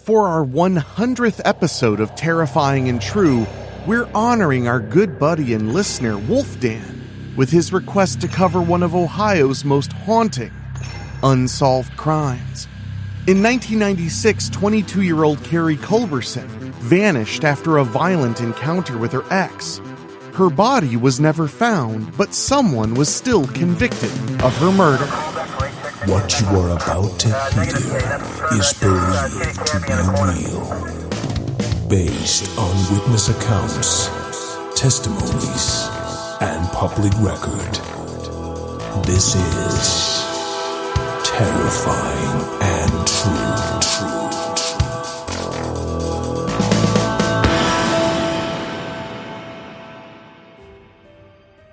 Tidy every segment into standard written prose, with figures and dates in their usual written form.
For our 100th episode of Terrifying and True, we're honoring our good buddy and listener, Wolfdan, with his request to cover one of Ohio's most haunting unsolved crimes. In 1996, 22-year-old Carrie Culberson vanished after a violent encounter with her ex. Her body was never found, but someone was still convicted of her murder. What you are about to hear is believed to be real, based on witness accounts, testimonies, and public record. This is Terrifying and True.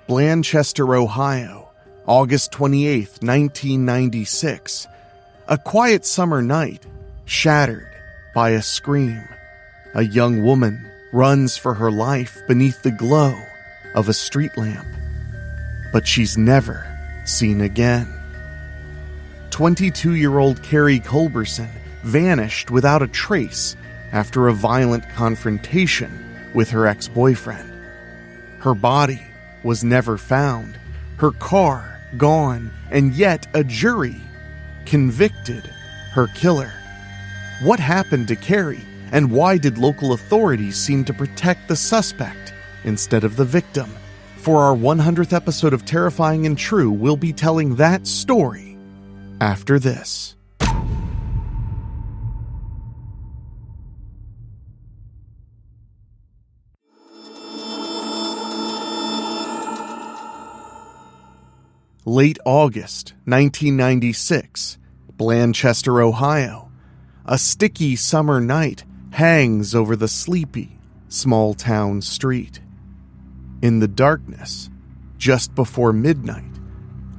Blanchester, Ohio, August 28, 1996. A quiet summer night, shattered by a scream. A young woman runs for her life beneath the glow of a street lamp. But she's never seen again. 22-year-old Carrie Culberson vanished without a trace after a violent confrontation with her ex-boyfriend. Her body was never found, her car gone, and yet a jury convicted her killer. What happened to Carrie, and why did local authorities seem to protect the suspect instead of the victim? For our 100th episode of Terrifying and True, we'll be telling that story after this. Late August 1996, Blanchester, Ohio. A sticky summer night hangs over the sleepy, small-town street. In the darkness, just before midnight,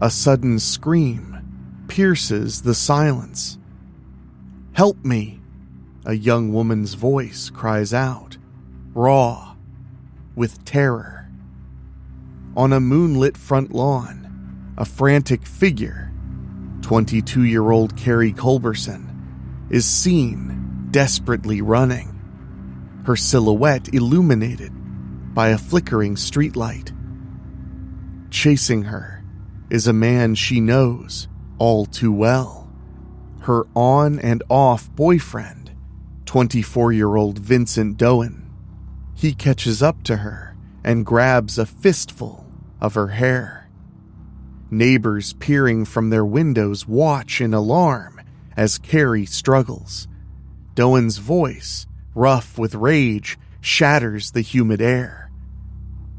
a sudden scream pierces the silence. "Help me!" a young woman's voice cries out, raw with terror. On a moonlit front lawn, a frantic figure, 22-year-old Carrie Culberson, is seen desperately running, her silhouette illuminated by a flickering streetlight. Chasing her is a man she knows all too well, her on and off boyfriend, 24-year-old Vincent Doan. He catches up to her and grabs a fistful of her hair. Neighbors peering from their windows watch in alarm as Carrie struggles. Doan's voice, rough with rage, shatters the humid air.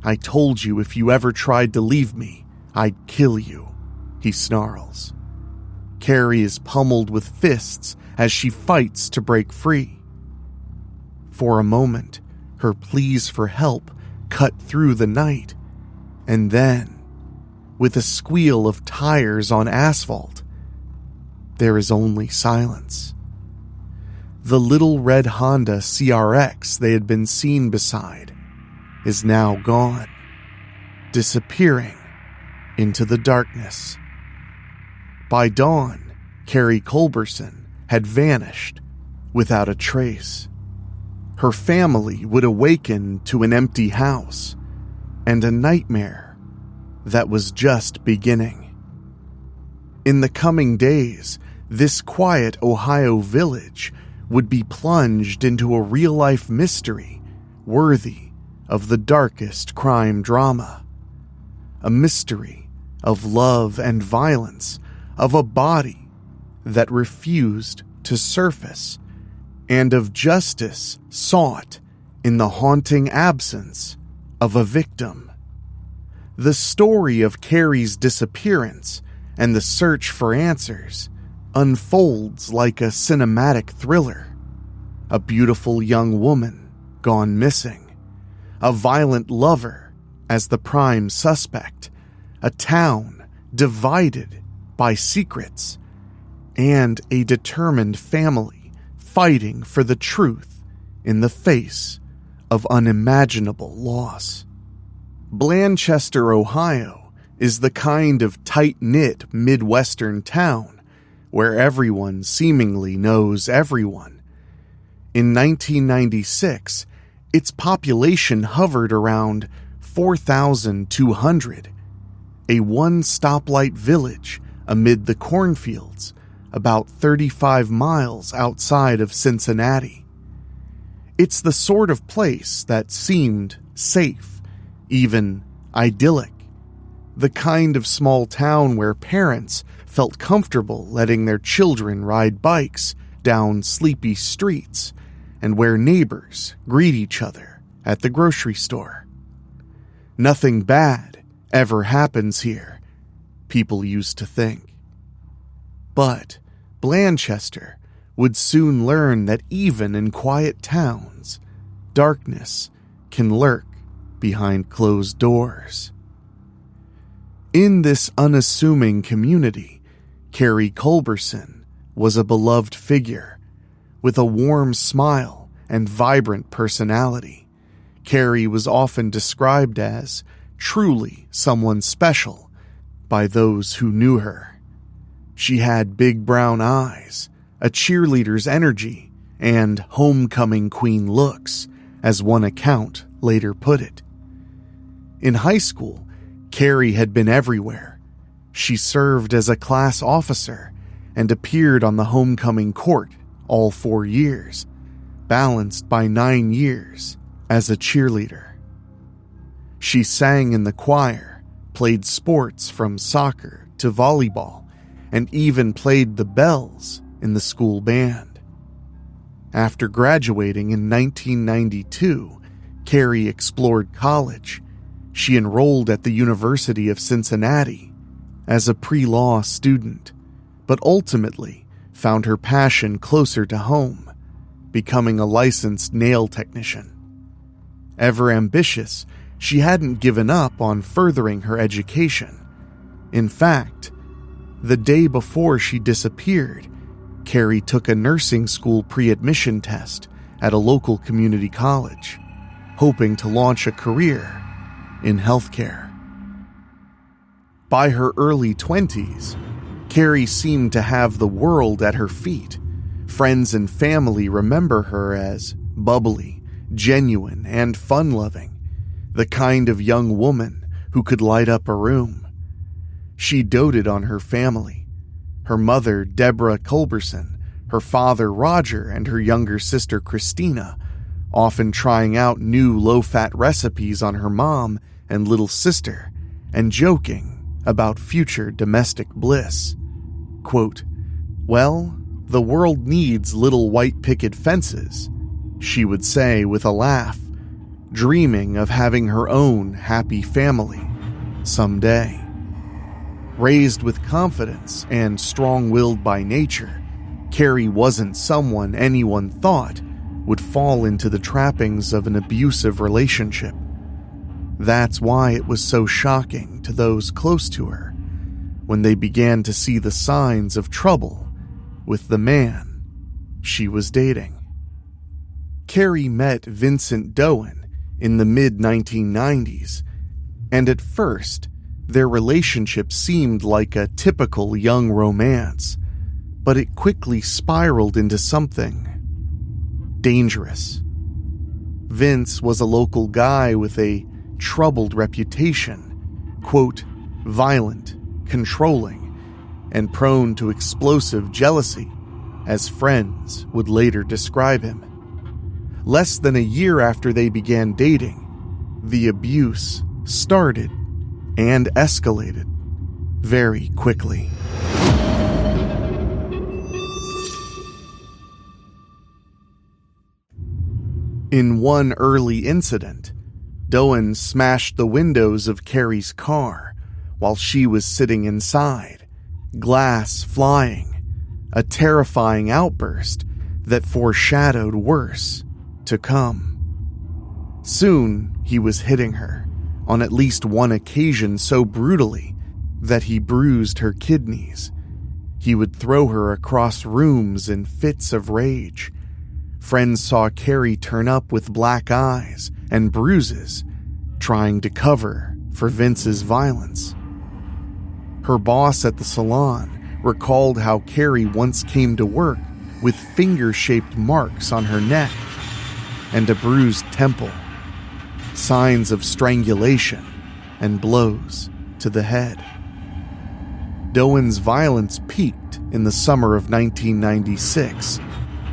"I told you if you ever tried to leave me, I'd kill you," he snarls. Carrie is pummeled with fists as she fights to break free. For a moment, her pleas for help cut through the night, and then, with a squeal of tires on asphalt, there is only silence. The little red Honda CRX they had been seen beside is now gone, disappearing into the darkness. By dawn, Carrie Culberson had vanished without a trace. Her family would awaken to an empty house and a nightmare that was just beginning. In the coming days, this quiet Ohio village would be plunged into a real-life mystery worthy of the darkest crime drama. A mystery of love and violence, of a body that refused to surface, and of justice sought in the haunting absence of a victim. The story of Carrie's disappearance and the search for answers unfolds like a cinematic thriller. A beautiful young woman gone missing, a violent lover as the prime suspect, a town divided by secrets, and a determined family fighting for the truth in the face of unimaginable loss. Blanchester, Ohio, is the kind of tight-knit Midwestern town where everyone seemingly knows everyone. In 1996, its population hovered around 4,200, a one-stoplight village amid the cornfields about 35 miles outside of Cincinnati. It's the sort of place that seemed safe, even idyllic, the kind of small town where parents felt comfortable letting their children ride bikes down sleepy streets and where neighbors greet each other at the grocery store. Nothing bad ever happens here, people used to think. But Blanchester would soon learn that even in quiet towns, darkness can lurk behind closed doors. In this unassuming community, Carrie Culberson was a beloved figure with a warm smile and vibrant personality. Carrie was often described as truly someone special by those who knew her. She had big brown eyes, a cheerleader's energy, and homecoming queen looks, as one account later put it. In high school, Carrie had been everywhere. She served as a class officer and appeared on the homecoming court all 4 years, balanced by 9 years as a cheerleader. She sang in the choir, played sports from soccer to volleyball, and even played the bells in the school band. After graduating in 1992, Carrie explored college. She enrolled at the University of Cincinnati as a pre-law student, but ultimately found her passion closer to home, becoming a licensed nail technician. Ever ambitious, she hadn't given up on furthering her education. In fact, the day before she disappeared, Carrie took a nursing school pre-admission test at a local community college, hoping to launch a career in healthcare. By her early 20s, Carrie seemed to have the world at her feet. Friends and family remember her as bubbly, genuine, and fun-loving, the kind of young woman who could light up a room. She doted on her family, her mother, Deborah Culberson, her father, Roger, and her younger sister, Christina, often trying out new low-fat recipes on her mom and little sister, and joking about future domestic bliss. Quote, "Well, the world needs little white picket fences," she would say with a laugh, dreaming of having her own happy family someday. Raised with confidence and strong-willed by nature, Carrie wasn't someone anyone thought would fall into the trappings of an abusive relationship. That's why it was so shocking to those close to her when they began to see the signs of trouble with the man she was dating. Carrie met Vincent Doan in the mid-1990s, and at first, their relationship seemed like a typical young romance, but it quickly spiraled into something dangerous. Vince was a local guy with a troubled reputation, quote, violent, controlling, and prone to explosive jealousy, as friends would later describe him. Less than a year after they began dating, the abuse started and escalated very quickly. In one early incident, Doan smashed the windows of Carrie's car while she was sitting inside, glass flying, a terrifying outburst that foreshadowed worse to come. Soon, he was hitting her, on at least one occasion so brutally that he bruised her kidneys. He would throw her across rooms in fits of rage. Friends saw Carrie turn up with black eyes and bruises, trying to cover for Vince's violence. Her boss at the salon recalled how Carrie once came to work with finger-shaped marks on her neck and a bruised temple, signs of strangulation and blows to the head. Doan's violence peaked in the summer of 1996,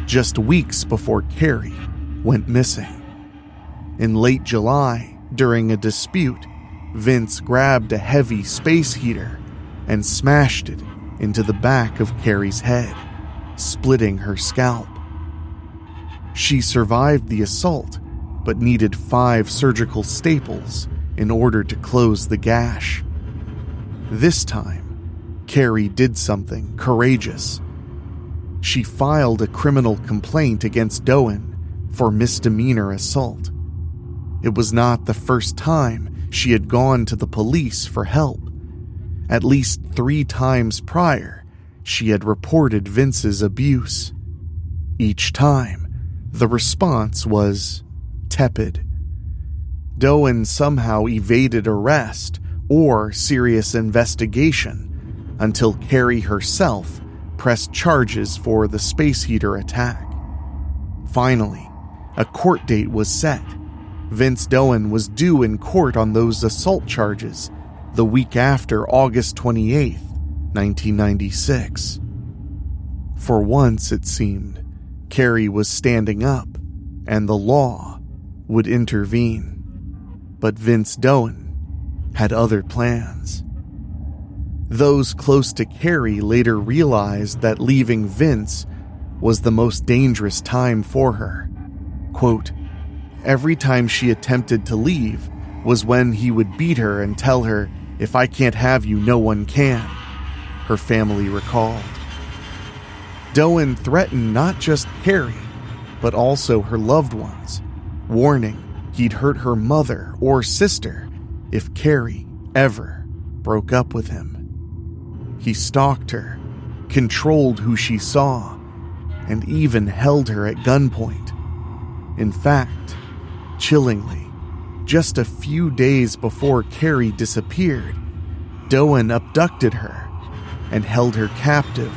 just weeks before Carrie went missing. In late July, during a dispute, Vince grabbed a heavy space heater and smashed it into the back of Carrie's head, splitting her scalp. She survived the assault, but needed 5 surgical staples in order to close the gash. This time, Carrie did something courageous. She filed a criminal complaint against Doan for misdemeanor assault. It was not the first time she had gone to the police for help. At least 3 times prior, she had reported Vince's abuse. Each time, the response was tepid. Doan somehow evaded arrest or serious investigation until Carrie herself pressed charges for the space heater attack. Finally, a court date was set. Vince Doan was due in court on those assault charges the week after August 28, 1996. For once, it seemed, Carrie was standing up, and the law would intervene. But Vince Doan had other plans. Those close to Carrie later realized that leaving Vince was the most dangerous time for her. Quote, every time she attempted to leave was when he would beat her and tell her, "If I can't have you, no one can," her family recalled. Doan threatened not just Carrie, but also her loved ones, warning he'd hurt her mother or sister if Carrie ever broke up with him. He stalked her, controlled who she saw, and even held her at gunpoint. In fact, chillingly, just a few days before Carrie disappeared, Doan abducted her and held her captive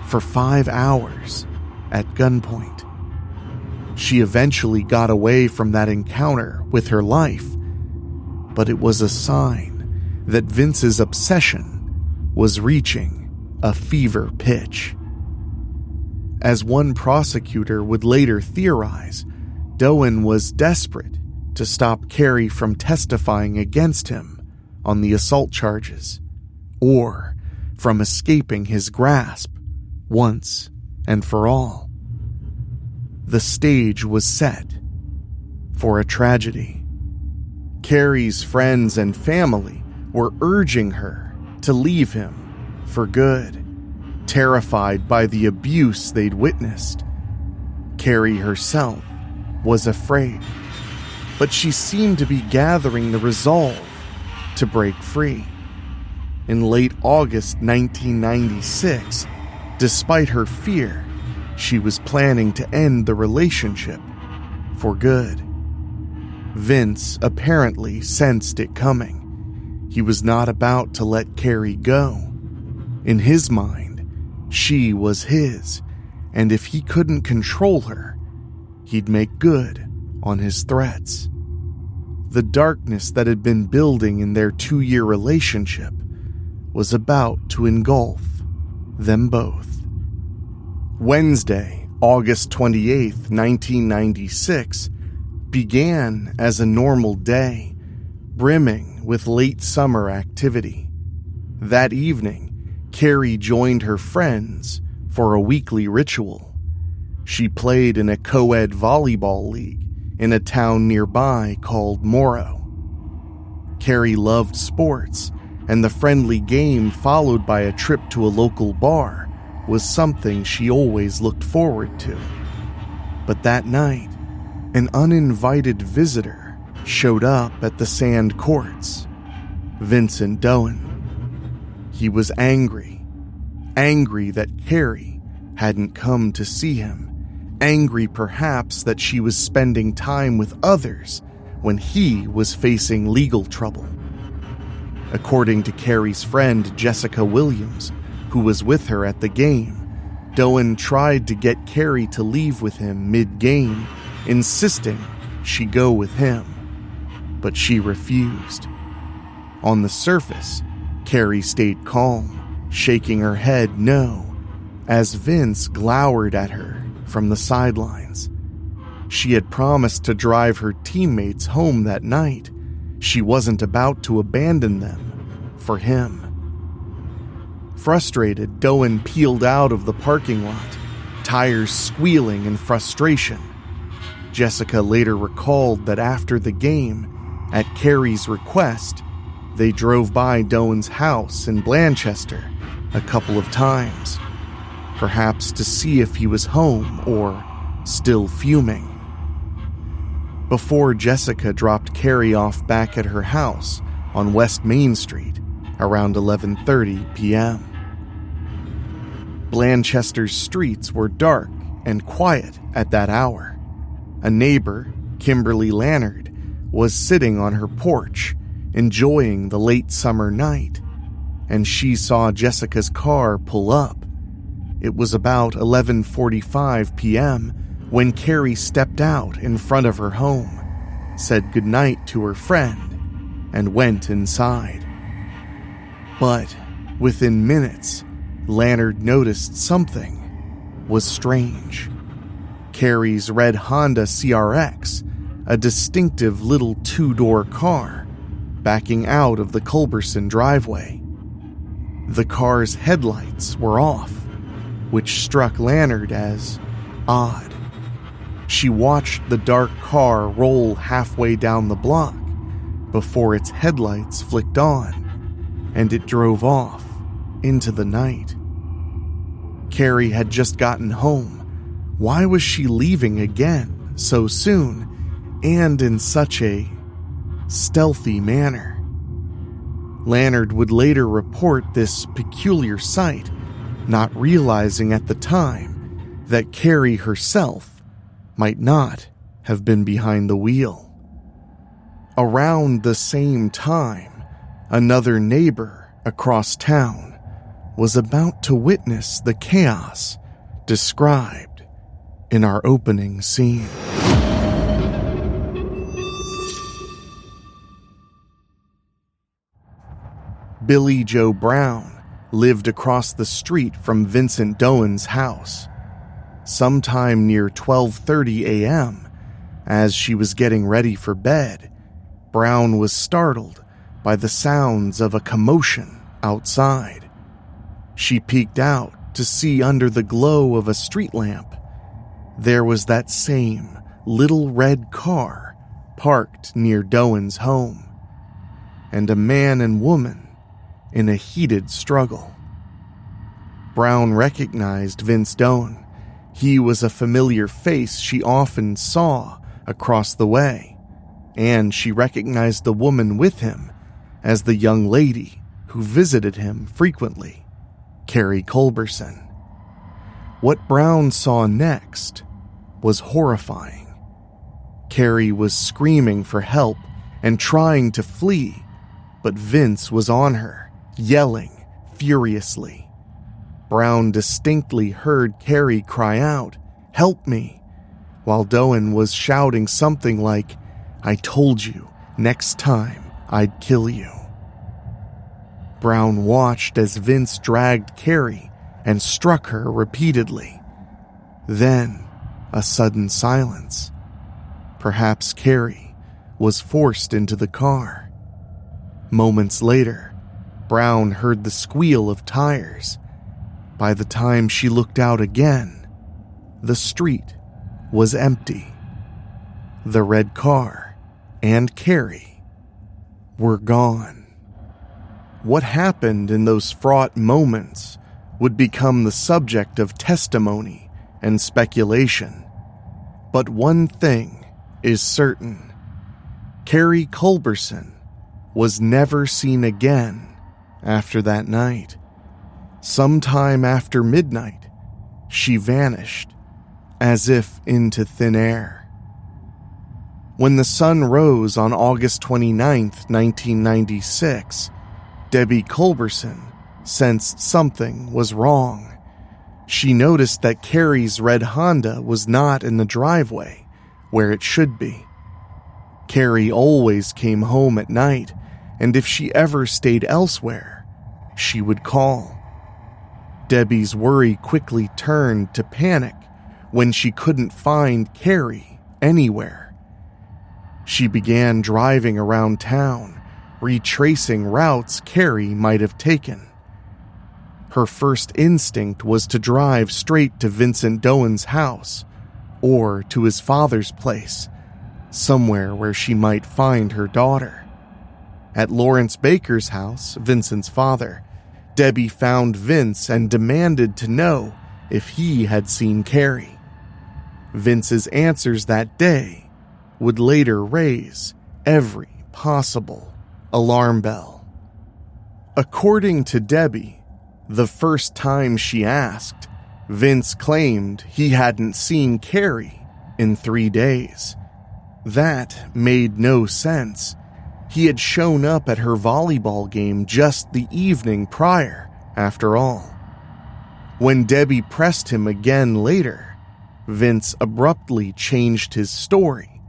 for 5 hours at gunpoint. She eventually got away from that encounter with her life, but it was a sign that Vince's obsession was reaching a fever pitch. As one prosecutor would later theorize, Doan was desperate to stop Carrie from testifying against him on the assault charges, or from escaping his grasp once and for all. The stage was set for a tragedy. Carrie's friends and family were urging her to leave him for good, terrified by the abuse they'd witnessed. Carrie herself was afraid, but she seemed to be gathering the resolve to break free. In late August 1996, despite her fear, she was planning to end the relationship for good. Vince apparently sensed it coming. He was not about to let Carrie go. In his mind, she was his, and if he couldn't control her, he'd make good on his threats. The darkness that had been building in their 2-year relationship was about to engulf them both. Wednesday, August 28, 1996, began as a normal day, brimming with late summer activity. That evening, Carrie joined her friends for a weekly ritual. She played in a co-ed volleyball league in a town nearby called Morrow. Carrie loved sports, and the friendly game followed by a trip to a local bar was something she always looked forward to. But that night, an uninvited visitor showed up at the sand courts. Vincent Doan. He was angry that Carrie hadn't come to see him, angry perhaps that she was spending time with others when he was facing legal trouble. According to Carrie's friend Jessica Williams, who was with her at the game, Doan tried to get Carrie to leave with him mid-game, insisting she go with him, but she refused. On the surface, Carrie stayed calm, shaking her head no, as Vince glowered at her from the sidelines. She had promised to drive her teammates home that night. She wasn't about to abandon them for him. Frustrated, Doan peeled out of the parking lot, tires squealing in frustration. Jessica later recalled that after the game, at Carrie's request, they drove by Doan's house in Blanchester a couple of times, perhaps to see if he was home or still fuming. Before Jessica dropped Carrie off back at her house on West Main Street around 11:30 p.m. Blanchester's streets were dark and quiet at that hour. A neighbor, Kimberly Lannard, was sitting on her porch, enjoying the late summer night, and she saw Jessica's car pull up. It was about 11:45 p.m. when Carrie stepped out in front of her home, said goodnight to her friend, and went inside. But within minutes, Lannard noticed something was strange. Carrie's red Honda CRX, a distinctive little two-door car, backing out of the Culberson driveway. The car's headlights were off, which struck Lannard as odd. She watched the dark car roll halfway down the block before its headlights flicked on, and it drove off into the night. Carrie had just gotten home. Why was she leaving again so soon and in such a stealthy manner? Lannard would later report this peculiar sight, not realizing at the time that Carrie herself might not have been behind the wheel. Around the same time, another neighbor across town was about to witness the chaos described in our opening scene. Billy Joe Brown lived across the street from Vincent Doan's house. Sometime near 12:30 a.m., as she was getting ready for bed, Brown was startled by the sounds of a commotion outside. She peeked out to see under the glow of a street lamp, there was that same little red car parked near Doan's home, and a man and woman in a heated struggle. Brown recognized Vince Doan. He was a familiar face she often saw across the way, and she recognized the woman with him as the young lady who visited him frequently, Carrie Culberson. What Brown saw next was horrifying. Carrie was screaming for help and trying to flee, but Vince was on her, yelling furiously. Brown distinctly heard Carrie cry out, "Help me," while Doan was shouting something like, "I told you, next time I'd kill you." Brown watched as Vince dragged Carrie and struck her repeatedly. Then, a sudden silence. Perhaps Carrie was forced into the car. Moments later, Brown heard the squeal of tires. By the time she looked out again, the street was empty. The red car and Carrie were gone. What happened in those fraught moments would become the subject of testimony and speculation. But one thing is certain. Carrie Culberson was never seen again after that night. Sometime after midnight, she vanished, as if into thin air. When the sun rose on August 29th, 1996, Debbie Culberson sensed something was wrong. She noticed that Carrie's red Honda was not in the driveway, where it should be. Carrie always came home at night, and if she ever stayed elsewhere, she would call. Debbie's worry quickly turned to panic when she couldn't find Carrie anywhere. She began driving around town, retracing routes Carrie might have taken. Her first instinct was to drive straight to Vincent Doan's house, or to his father's place, somewhere where she might find her daughter. At Lawrence Baker's house, Vincent's father, Debbie found Vince and demanded to know if he had seen Carrie. Vince's answers that day would later raise every possible alarm bell. According to Debbie, the first time she asked, Vince claimed he hadn't seen Carrie in 3 days. That made no sense. He had shown up at her volleyball game just the evening prior, after all. When Debbie pressed him again later, Vince abruptly changed his story.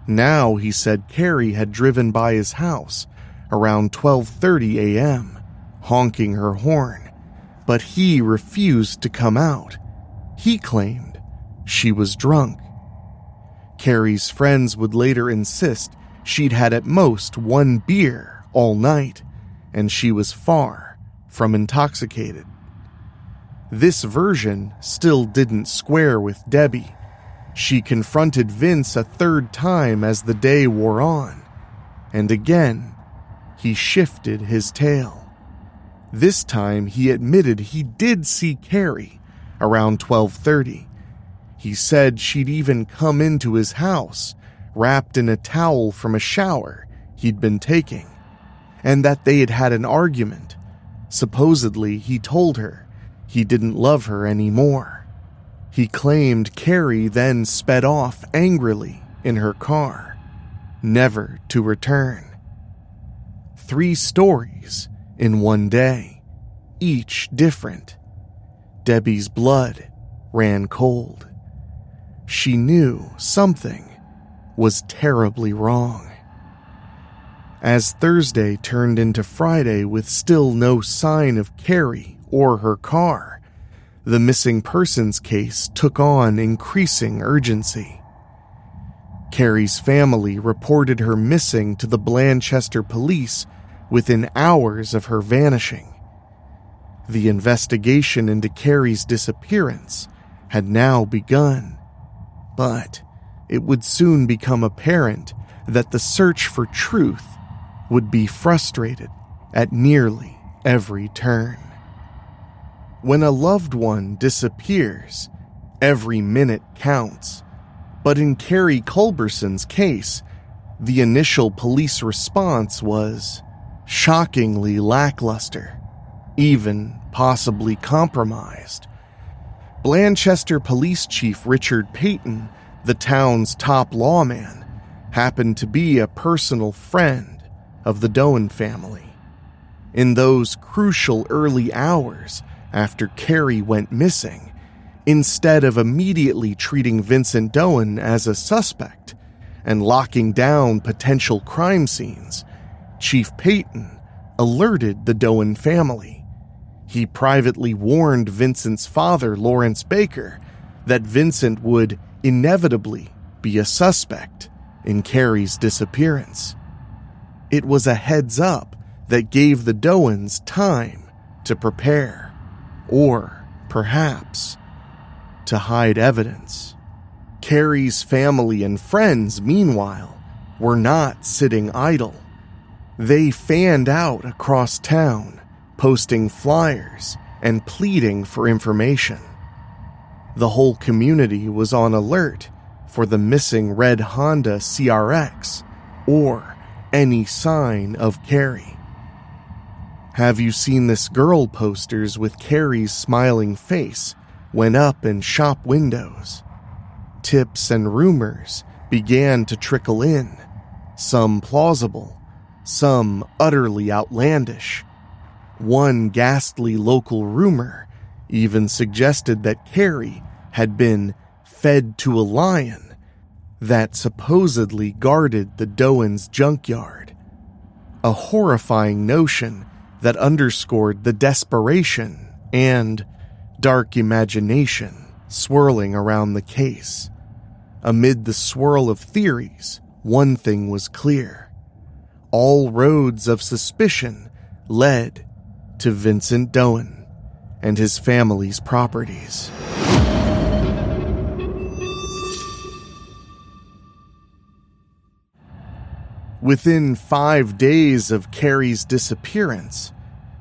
Now he said Carrie had driven by his house around 12:30 a.m., honking her horn, but he refused to come out. He claimed she was drunk. Carrie's friends would later insist she'd had at most 1 beer all night, and she was far from intoxicated. This version still didn't square with Debbie. She confronted Vince a 3rd time as the day wore on, and again, he shifted his tale. This time, he admitted he did see Carrie around 12:30. He said she'd even come into his house, wrapped in a towel from a shower he'd been taking, and that they had had an argument. Supposedly, he told her he didn't love her anymore. He claimed Carrie then sped off angrily in her car, never to return. 3 stories in one day, each different. Debbie's blood ran cold. She knew something was terribly wrong. As Thursday turned into Friday with still no sign of Carrie or her car, the missing persons case took on increasing urgency. Carrie's family reported her missing to the Blanchester police within hours of her vanishing. The investigation into Carrie's disappearance had now begun, but it would soon become apparent that the search for truth would be frustrated at nearly every turn. When a loved one disappears, every minute counts. But in Carrie Culberson's case, the initial police response was shockingly lackluster, even possibly compromised. Blanchester Police Chief Richard Payton, the town's top lawman, happened to be a personal friend of the Doan family. In those crucial early hours after Carrie went missing, instead of immediately treating Vincent Doan as a suspect and locking down potential crime scenes, Chief Payton alerted the Doan family. He privately warned Vincent's father, Lawrence Baker, that Vincent would inevitably be a suspect in Carrie's disappearance. It was a heads up that gave the Doans time to prepare, or perhaps to hide evidence. Carrie's family and friends, meanwhile, were not sitting idle. They fanned out across town, posting flyers and pleading for information. The whole community was on alert for the missing red Honda CRX or any sign of Carrie. "Have you seen this girl?" posters with Carrie's smiling face went up in shop windows. Tips and rumors began to trickle in, some plausible, some utterly outlandish. One ghastly local rumor even suggested that Carrie had been fed to a lion that supposedly guarded the Doan's junkyard. A horrifying notion that underscored the desperation and dark imagination swirling around the case. Amid the swirl of theories, one thing was clear. All roads of suspicion led to Vincent Doan and his family's properties. Within 5 days of Carrie's disappearance,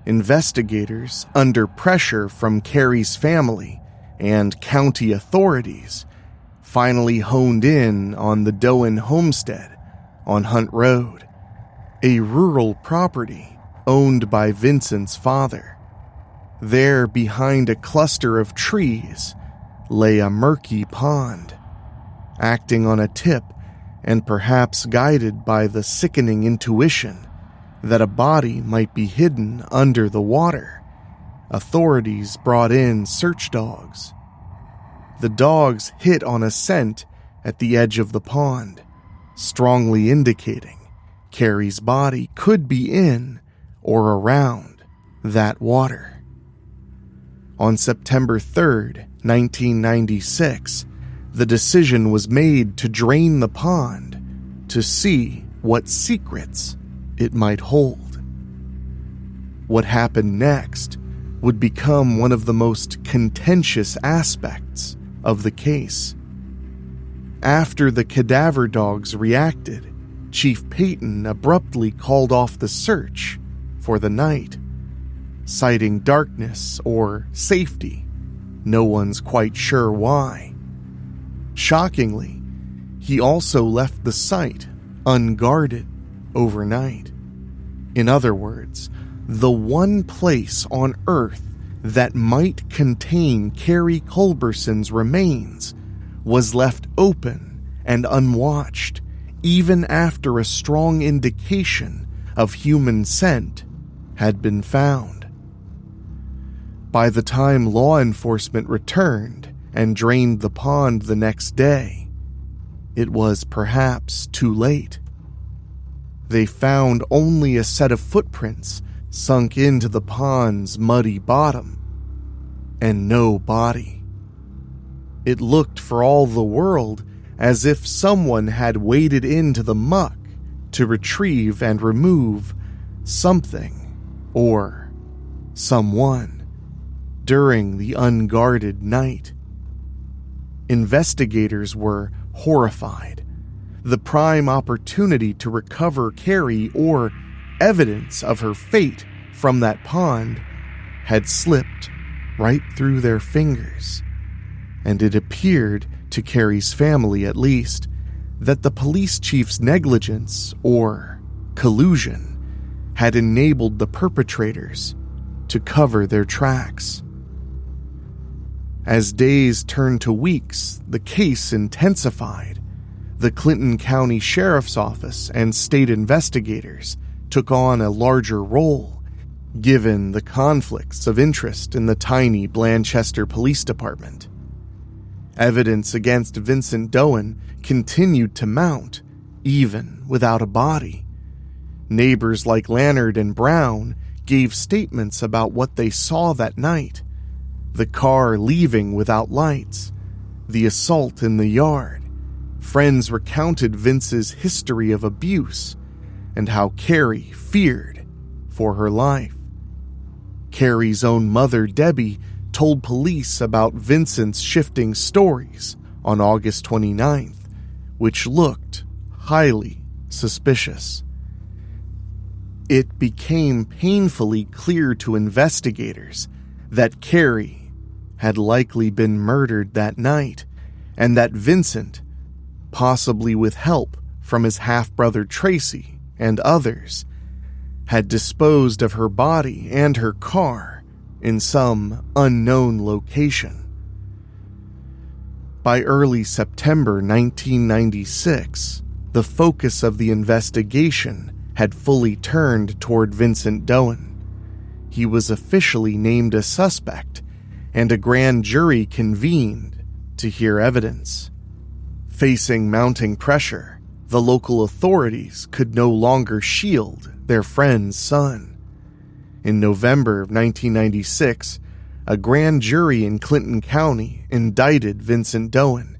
investigators, under pressure from Carrie's family and county authorities, finally honed in on the Doan homestead on Hunt Road, a rural property owned by Vincent's father. There, behind a cluster of trees, lay a murky pond. Acting on a tip, and perhaps guided by the sickening intuition that a body might be hidden under the water, authorities brought in search dogs. The dogs hit on a scent at the edge of the pond, strongly indicating Carrie's body could be in or around that water. On September 3rd, 1996, the decision was made to drain the pond to see what secrets it might hold. What happened next would become one of the most contentious aspects of the case. After the cadaver dogs reacted, Chief Payton abruptly called off the search for the night, citing darkness or safety. No one's quite sure why. Shockingly, he also left the site unguarded overnight. In other words, the one place on Earth that might contain Carrie Culberson's remains was left open and unwatched, even after a strong indication of human scent had been found. By the time law enforcement returned and drained the pond the next day, it was perhaps too late. They found only a set of footprints sunk into the pond's muddy bottom, and no body. It looked for all the world as if someone had waded into the muck to retrieve and remove something or someone during the unguarded night. Investigators were horrified. The prime opportunity to recover Carrie or evidence of her fate from that pond had slipped right through their fingers, and it appeared, to Carrie's family at least, that the police chief's negligence or collusion had enabled the perpetrators to cover their tracks. As days turned to weeks, the case intensified. The Clinton County Sheriff's Office and state investigators took on a larger role, given the conflicts of interest in the tiny Blanchester Police Department. Evidence against Vincent Doan continued to mount, even without a body. Neighbors like Lannard and Brown gave statements about what they saw that night: the car leaving without lights, the assault in the yard. Friends recounted Vince's history of abuse and how Carrie feared for her life. Carrie's own mother, Debbie, told police about Vincent's shifting stories on August 29th, which looked highly suspicious. It became painfully clear to investigators that Carrie had likely been murdered that night, and that Vincent, possibly with help from his half-brother Tracy and others, had disposed of her body and her car in some unknown location. By early September 1996, the focus of the investigation had fully turned toward Vincent Doan. He was officially named a suspect, and a grand jury convened to hear evidence. Facing mounting pressure, the local authorities could no longer shield their friend's son. In November of 1996, a grand jury in Clinton County indicted Vincent Doan,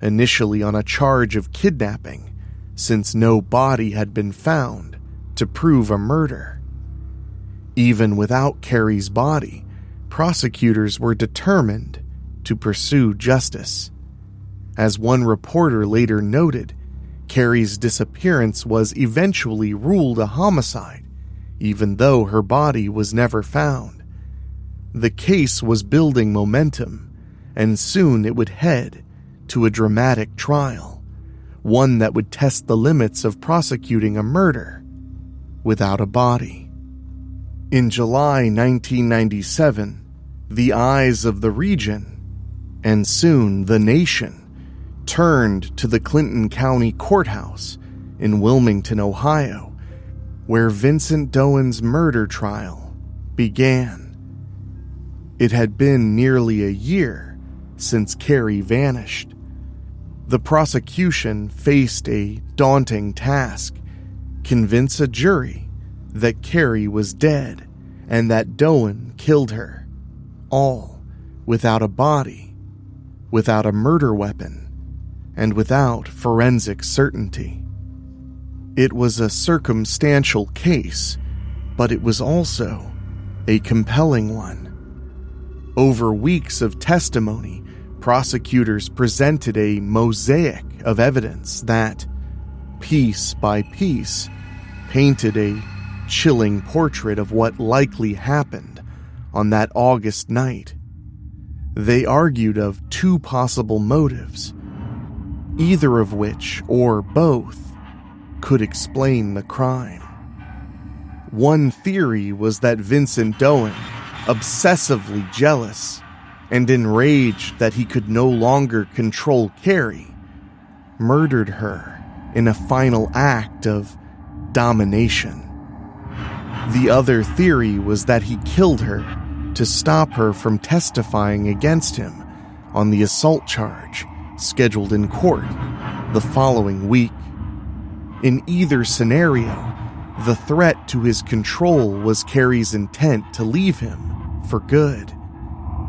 initially on a charge of kidnapping, since no body had been found to prove a murder. Even without Carrie's body, prosecutors were determined to pursue justice. As one reporter later noted, Carrie's disappearance was eventually ruled a homicide, even though her body was never found. The case was building momentum, and soon it would head to a dramatic trial, one that would test the limits of prosecuting a murder without a body. In July 1997, the eyes of the region, and soon the nation, turned to the Clinton County Courthouse in Wilmington, Ohio, where Vincent Doan's murder trial began. It had been nearly a year since Carrie vanished. The prosecution faced a daunting task: convince a jury that Carrie was dead and that Doan killed her, all without a body, without a murder weapon, and without forensic certainty. It was a circumstantial case, but it was also a compelling one. Over weeks of testimony, prosecutors presented a mosaic of evidence that, piece by piece, painted a chilling portrait of what likely happened on that August night. They argued of two possible motives, either of which, or both, could explain the crime. One theory was that Vincent Doan, obsessively jealous and enraged that he could no longer control Carrie, murdered her in a final act of domination. The other theory was that he killed her to stop her from testifying against him on the assault charge scheduled in court the following week. In either scenario, the threat to his control was Carrie's intent to leave him for good,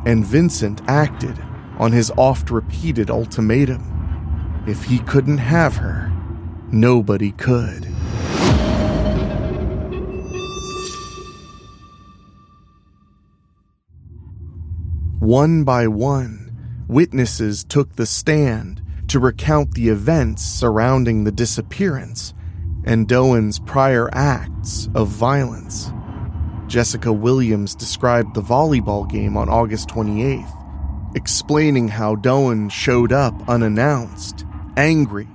and Vincent acted on his oft-repeated ultimatum: if he couldn't have her, nobody could. One by one, witnesses took the stand to recount the events surrounding the disappearance and Doan's prior acts of violence. Jessica Williams described the volleyball game on August 28th, explaining how Doan showed up unannounced, angry,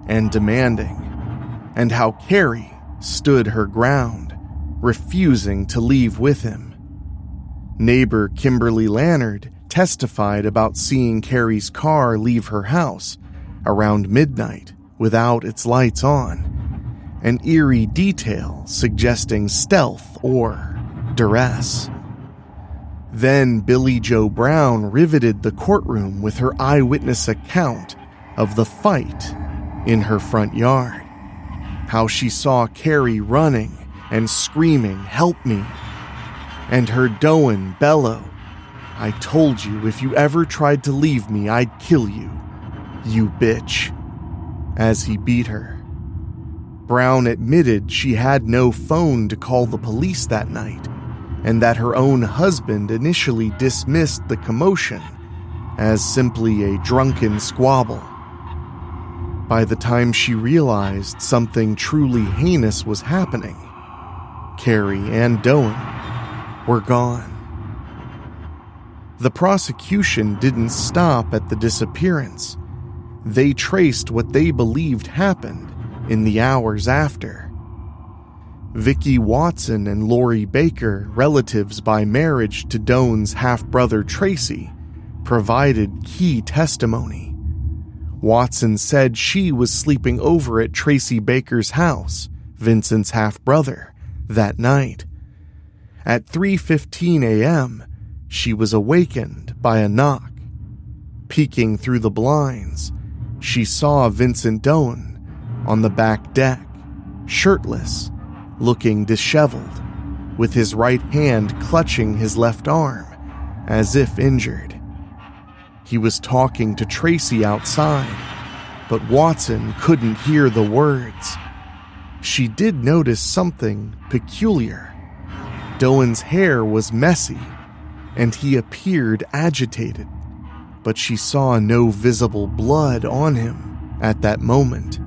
and demanding, and how Carrie stood her ground, refusing to leave with him. Neighbor Kimberly Lannard testified about seeing Carrie's car leave her house around midnight without its lights on, an eerie detail suggesting stealth or duress. Then Billie Joe Brown riveted the courtroom with her eyewitness account of the fight in her front yard, how she saw Carrie running and screaming, "Help me," and heard Doan bellow, "I told you if you ever tried to leave me, I'd kill you, you bitch," as he beat her. Brown admitted she had no phone to call the police that night, and that her own husband initially dismissed the commotion as simply a drunken squabble. By the time she realized something truly heinous was happening, Carrie and Doan were gone. The prosecution didn't stop at the disappearance. They traced what they believed happened in the hours after. Vicki Watson and Lori Baker, relatives by marriage to Doan's half-brother Tracy, provided key testimony. Watson said she was sleeping over at Tracy Baker's house, Vincent's half-brother, that night. At 3:15 a.m., she was awakened by a knock. Peeking through the blinds, she saw Vincent Doan on the back deck, shirtless, looking disheveled, with his right hand clutching his left arm, as if injured. He was talking to Tracy outside, but Watson couldn't hear the words. She did notice something peculiar. Doan's hair was messy, and he appeared agitated, but she saw no visible blood on him at that moment.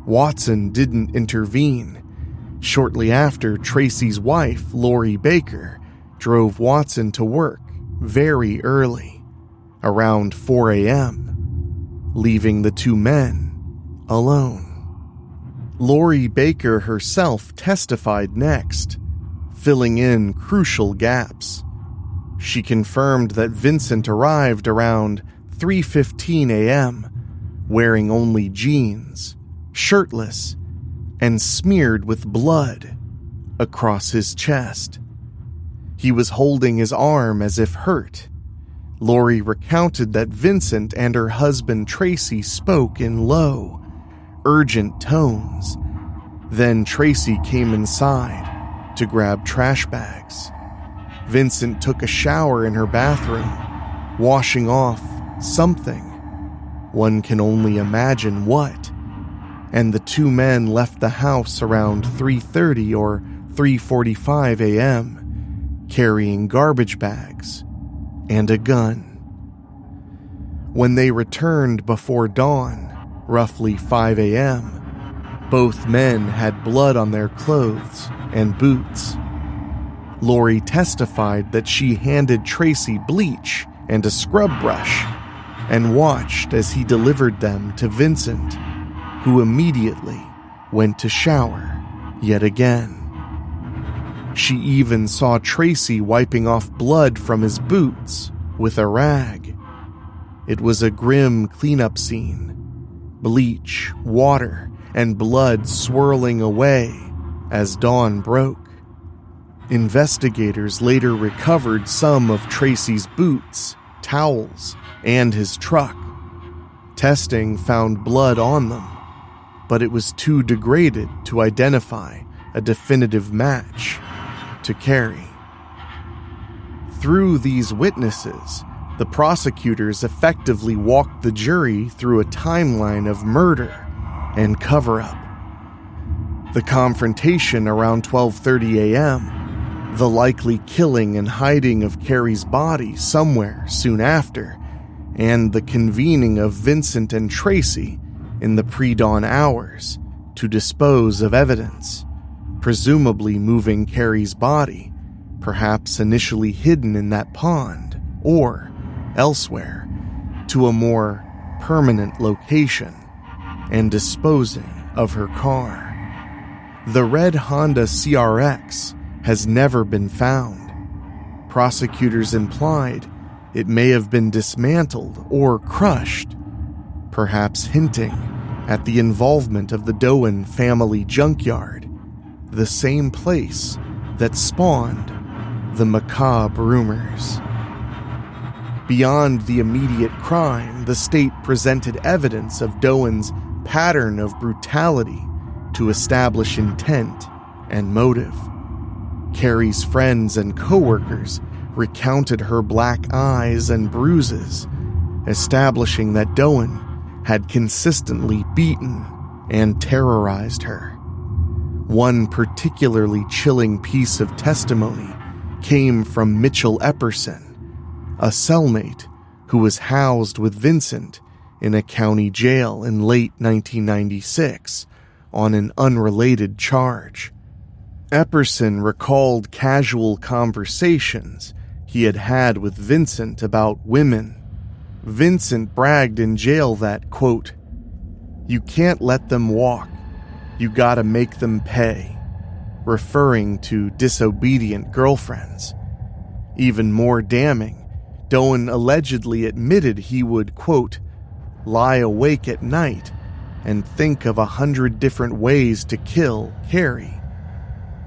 Watson didn't intervene. Shortly after, Tracy's wife, Lori Baker, drove Watson to work very early, around 4 a.m., leaving the two men alone. Lori Baker herself testified next, filling in crucial gaps. She confirmed that Vincent arrived around 3:15 a.m., wearing only jeans, shirtless, and smeared with blood across his chest. He was holding his arm as if hurt. Lori recounted that Vincent and her husband Tracy spoke in low, urgent tones. Then Tracy came inside to grab trash bags. Vincent took a shower in her bathroom, washing off something. One can only imagine what. And the two men left the house around 3:30 or 3:45 a.m., carrying garbage bags and a gun. When they returned before dawn, roughly 5 a.m., both men had blood on their clothes and boots. Lori testified that she handed Tracy bleach and a scrub brush and watched as he delivered them to Vincent, who immediately went to shower yet again. She even saw Tracy wiping off blood from his boots with a rag. It was a grim cleanup scene. Bleach, water, and blood swirling away as dawn broke. Investigators later recovered some of Tracy's boots, towels, and his truck. Testing found blood on them, but it was too degraded to identify a definitive match to Carrie. Through these witnesses, the prosecutors effectively walked the jury through a timeline of murder and cover-up. The confrontation around 12:30 a.m., the likely killing and hiding of Carrie's body somewhere soon after, and the convening of Vincent and Tracy in the pre-dawn hours to dispose of evidence, presumably moving Carrie's body, perhaps initially hidden in that pond or elsewhere, to a more permanent location, and disposing of her car. The red Honda CRX has never been found. Prosecutors implied it may have been dismantled or crushed, perhaps hinting at the involvement of the Doan family junkyard, the same place that spawned the macabre rumors. Beyond the immediate crime, the state presented evidence of Doan's pattern of brutality to establish intent and motive. Carrie's friends and coworkers recounted her black eyes and bruises, establishing that Doan had consistently beaten and terrorized her. One particularly chilling piece of testimony came from Mitchell Epperson, a cellmate who was housed with Vincent in a county jail in late 1996 on an unrelated charge. Epperson recalled casual conversations he had had with Vincent about women. Vincent bragged in jail that, quote, "You can't let them walk, you gotta make them pay," referring to disobedient girlfriends. Even more damning, Doan allegedly admitted he would, quote, "lie awake at night and think of 100 different ways to kill Carrie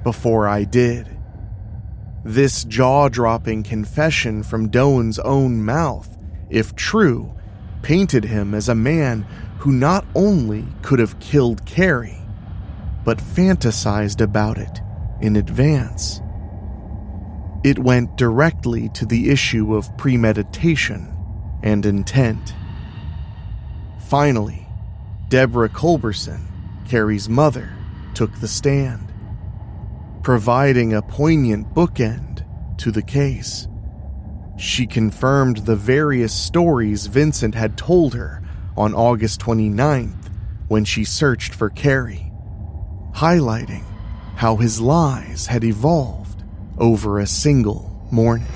before I did." This jaw-dropping confession from Doan's own mouth, if true, painted him as a man who not only could have killed Carrie, but fantasized about it in advance. It went directly to the issue of premeditation and intent. Finally, Deborah Culberson, Carrie's mother, took the stand, providing a poignant bookend to the case. She confirmed the various stories Vincent had told her on August 29th when she searched for Carrie, highlighting how his lies had evolved over a single morning.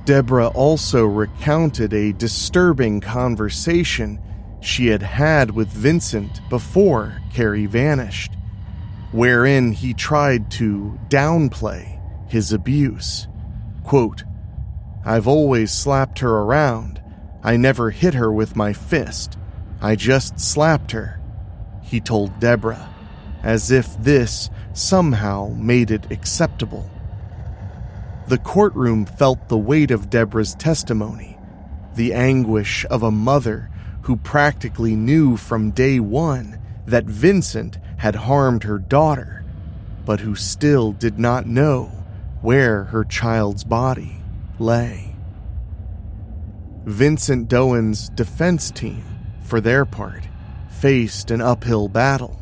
Deborah also recounted a disturbing conversation she had had with Vincent before Carrie vanished, wherein he tried to downplay his abuse. Quote, "I've always slapped her around. I never hit her with my fist. I just slapped her," he told Deborah, as if this somehow made it acceptable. The courtroom felt the weight of Deborah's testimony, the anguish of a mother who practically knew from day one that Vincent had harmed her daughter, but who still did not know where her child's body lay. Vincent Doan's defense team, for their part, faced an uphill battle,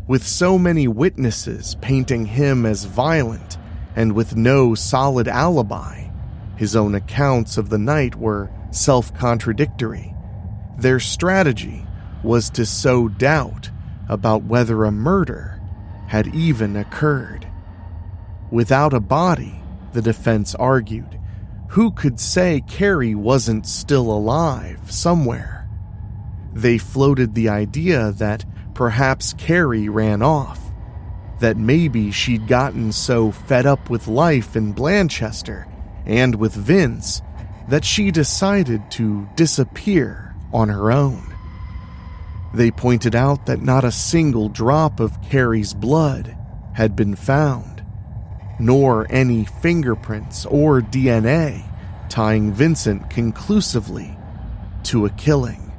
with so many witnesses painting him as violent and with no solid alibi. His own accounts of the night were self-contradictory. Their strategy was to sow doubt about whether a murder had even occurred. Without a body, the defense argued, who could say Carrie wasn't still alive somewhere? They floated the idea that perhaps Carrie ran off, that maybe she'd gotten so fed up with life in Blanchester and with Vince that she decided to disappear on her own. They pointed out that not a single drop of Carrie's blood had been found, nor any fingerprints or DNA tying Vincent conclusively to a killing.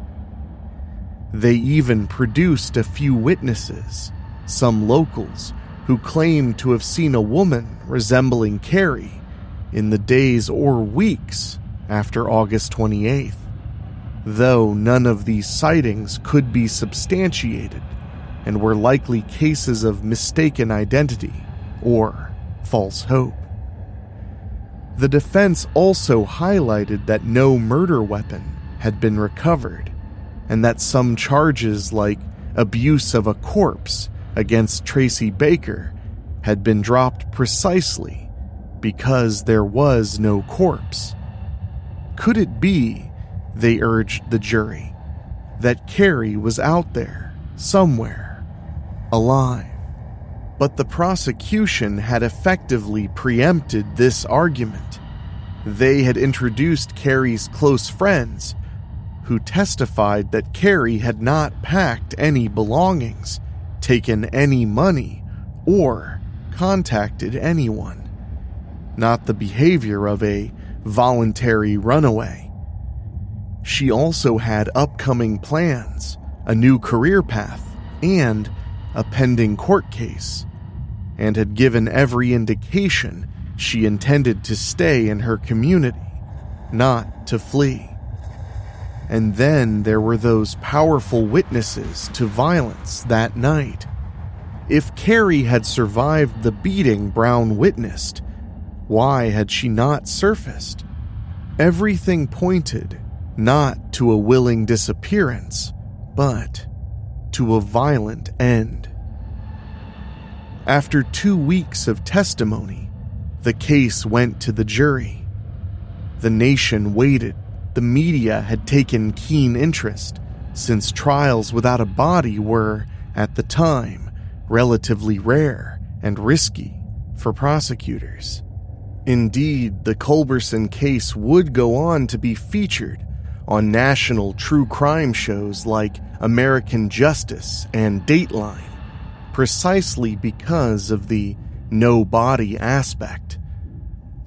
They even produced a few witnesses, some locals, who claimed to have seen a woman resembling Carrie in the days or weeks after August 28th, though none of these sightings could be substantiated and were likely cases of mistaken identity or false hope. The defense also highlighted that no murder weapon had been recovered, and that some charges like abuse of a corpse against Tracy Baker had been dropped precisely because there was no corpse. Could it be, they urged the jury, that Carrie was out there, somewhere, alive? But the prosecution had effectively preempted this argument. They had introduced Carrie's close friends, who testified that Carrie had not packed any belongings, taken any money, or contacted anyone. Not the behavior of a voluntary runaway. She also had upcoming plans, a new career path, and a pending court case, and had given every indication she intended to stay in her community, not to flee. And then there were those powerful witnesses to violence that night. If Carrie had survived the beating Brown witnessed, why had she not surfaced? Everything pointed not to a willing disappearance, but to a violent end. After 2 weeks of testimony, the case went to the jury. The nation waited. The media had taken keen interest, since trials without a body were, at the time, relatively rare and risky for prosecutors. Indeed, the Culberson case would go on to be featured on national true crime shows like American Justice and Dateline, precisely because of the no body aspect.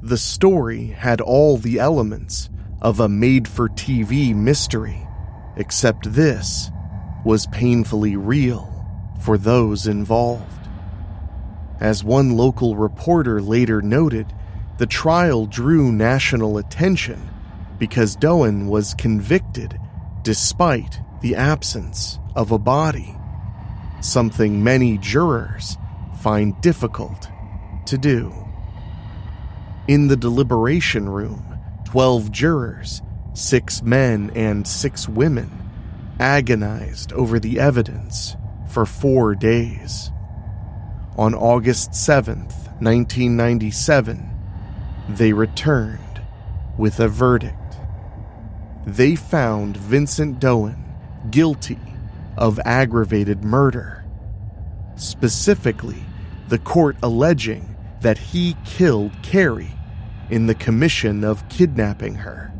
The story had all the elements of a made-for-TV mystery, except this was painfully real for those involved. As one local reporter later noted, the trial drew national attention because Doan was convicted despite the absence of a body, something many jurors find difficult to do. In the deliberation room, 12 jurors, 6 men and 6 women, agonized over the evidence for 4 days. On August 7th, 1997, they returned with a verdict. They found Vincent Doan guilty of aggravated murder. Specifically, the court alleging that he killed Carrie in the commission of kidnapping her,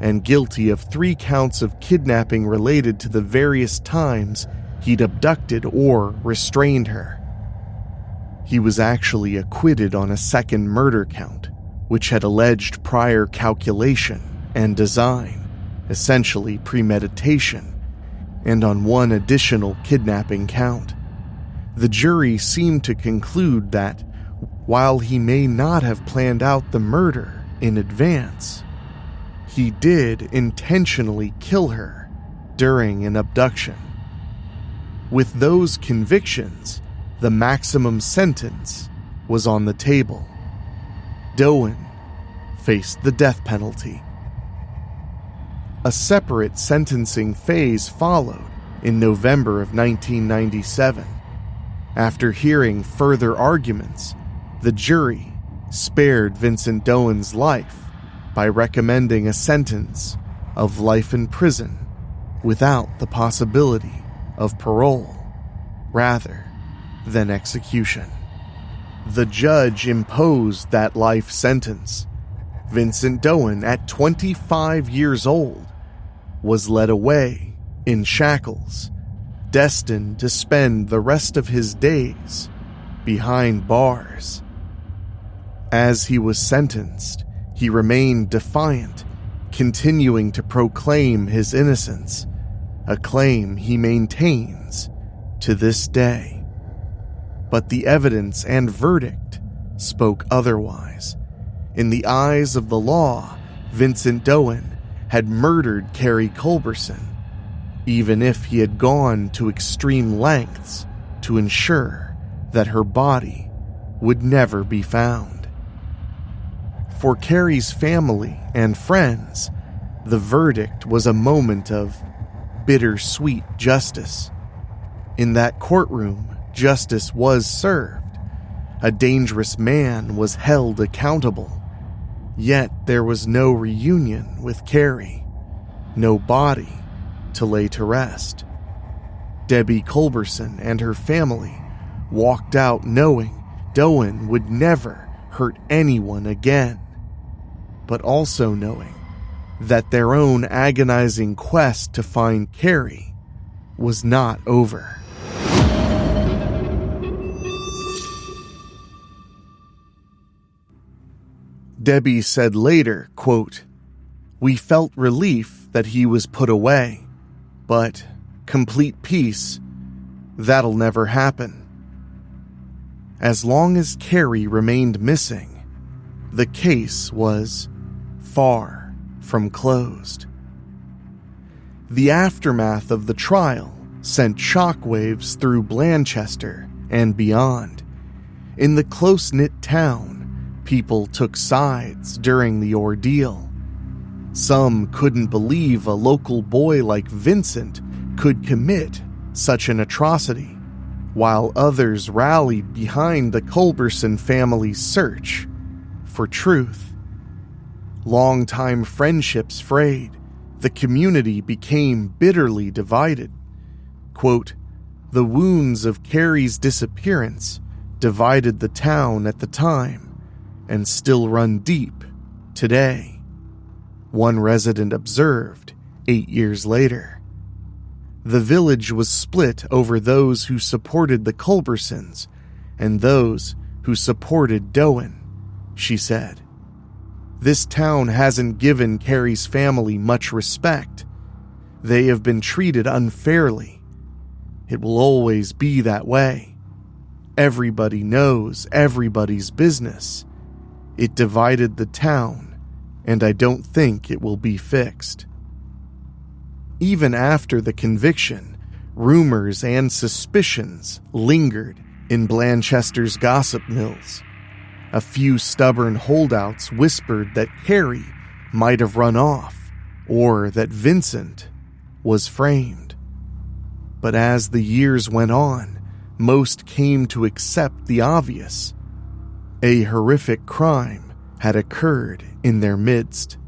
and guilty of 3 counts of kidnapping related to the various times he'd abducted or restrained her. He was actually acquitted on a second murder count, which had alleged prior calculation and design, essentially premeditation, and on one additional kidnapping count. The jury seemed to conclude that, while he may not have planned out the murder in advance, he did intentionally kill her during an abduction. With those convictions, the maximum sentence was on the table. Doan faced the death penalty. A separate sentencing phase followed in November of 1997. After hearing further arguments, the jury spared Vincent Doan's life by recommending a sentence of life in prison without the possibility of parole, rather than execution. The judge imposed that life sentence. Vincent Doan, at 25 years old, was led away in shackles, destined to spend the rest of his days behind bars. As he was sentenced, he remained defiant, continuing to proclaim his innocence, a claim he maintains to this day. But the evidence and verdict spoke otherwise. In the eyes of the law, Vincent Doan had murdered Carrie Culberson, even if he had gone to extreme lengths to ensure that her body would never be found. For Carrie's family and friends, the verdict was a moment of bittersweet justice. In that courtroom, justice was served. A dangerous man was held accountable. Yet there was no reunion with Carrie, no body to lay to rest. Debbie Culberson and her family walked out knowing Doan would never hurt anyone again, but also knowing that their own agonizing quest to find Carrie was not over. Debbie said later, quote, "We felt relief that he was put away, but complete peace, that'll never happen. As long as Carrie remained missing, the case was far from closed." The aftermath of the trial sent shockwaves through Blanchester and beyond. In the close-knit town, people took sides during the ordeal. Some couldn't believe a local boy like Vincent could commit such an atrocity, while others rallied behind the Culberson family's search for truth. Longtime friendships frayed. The community became bitterly divided. Quote, "The wounds of Carrie's disappearance divided the town at the time and still run deep today," one resident observed 8 years later. The village was split over those who supported the Culbersons and those who supported Doan, she said. This town hasn't given Carrie's family much respect. They have been treated unfairly. It will always be that way. Everybody knows everybody's business. It divided the town, and I don't think it will be fixed. Even after the conviction, rumors and suspicions lingered in Blanchester's gossip mills. A few stubborn holdouts whispered that Carrie might have run off, or that Vincent was framed. But as the years went on, most came to accept the obvious. A horrific crime had occurred in their midst,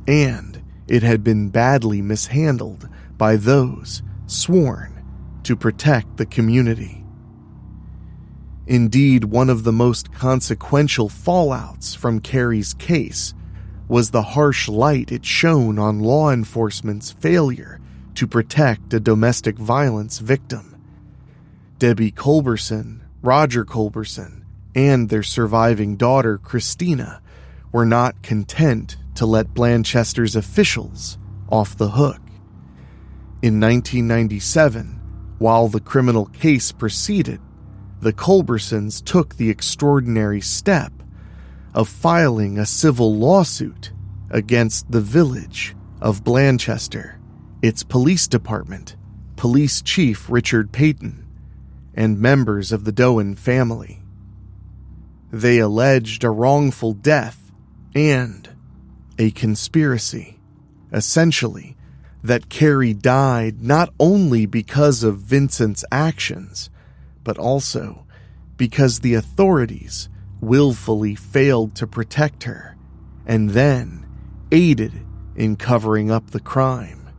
and it had been badly mishandled by those sworn to protect the community. Indeed, one of the most consequential fallouts from Carrie's case was the harsh light it shone on law enforcement's failure to protect a domestic violence victim. Debbie Culberson, Roger Culberson, and their surviving daughter, Christina, were not content to let Blanchester's officials off the hook. In 1997, while the criminal case proceeded, the Culbersons took the extraordinary step of filing a civil lawsuit against the village of Blanchester, its police department, Police Chief Richard Payton, and members of the Doan family. They alleged a wrongful death and a conspiracy, essentially, that Carrie died not only because of Vincent's actions, but also because the authorities willfully failed to protect her and then aided in covering up the crime.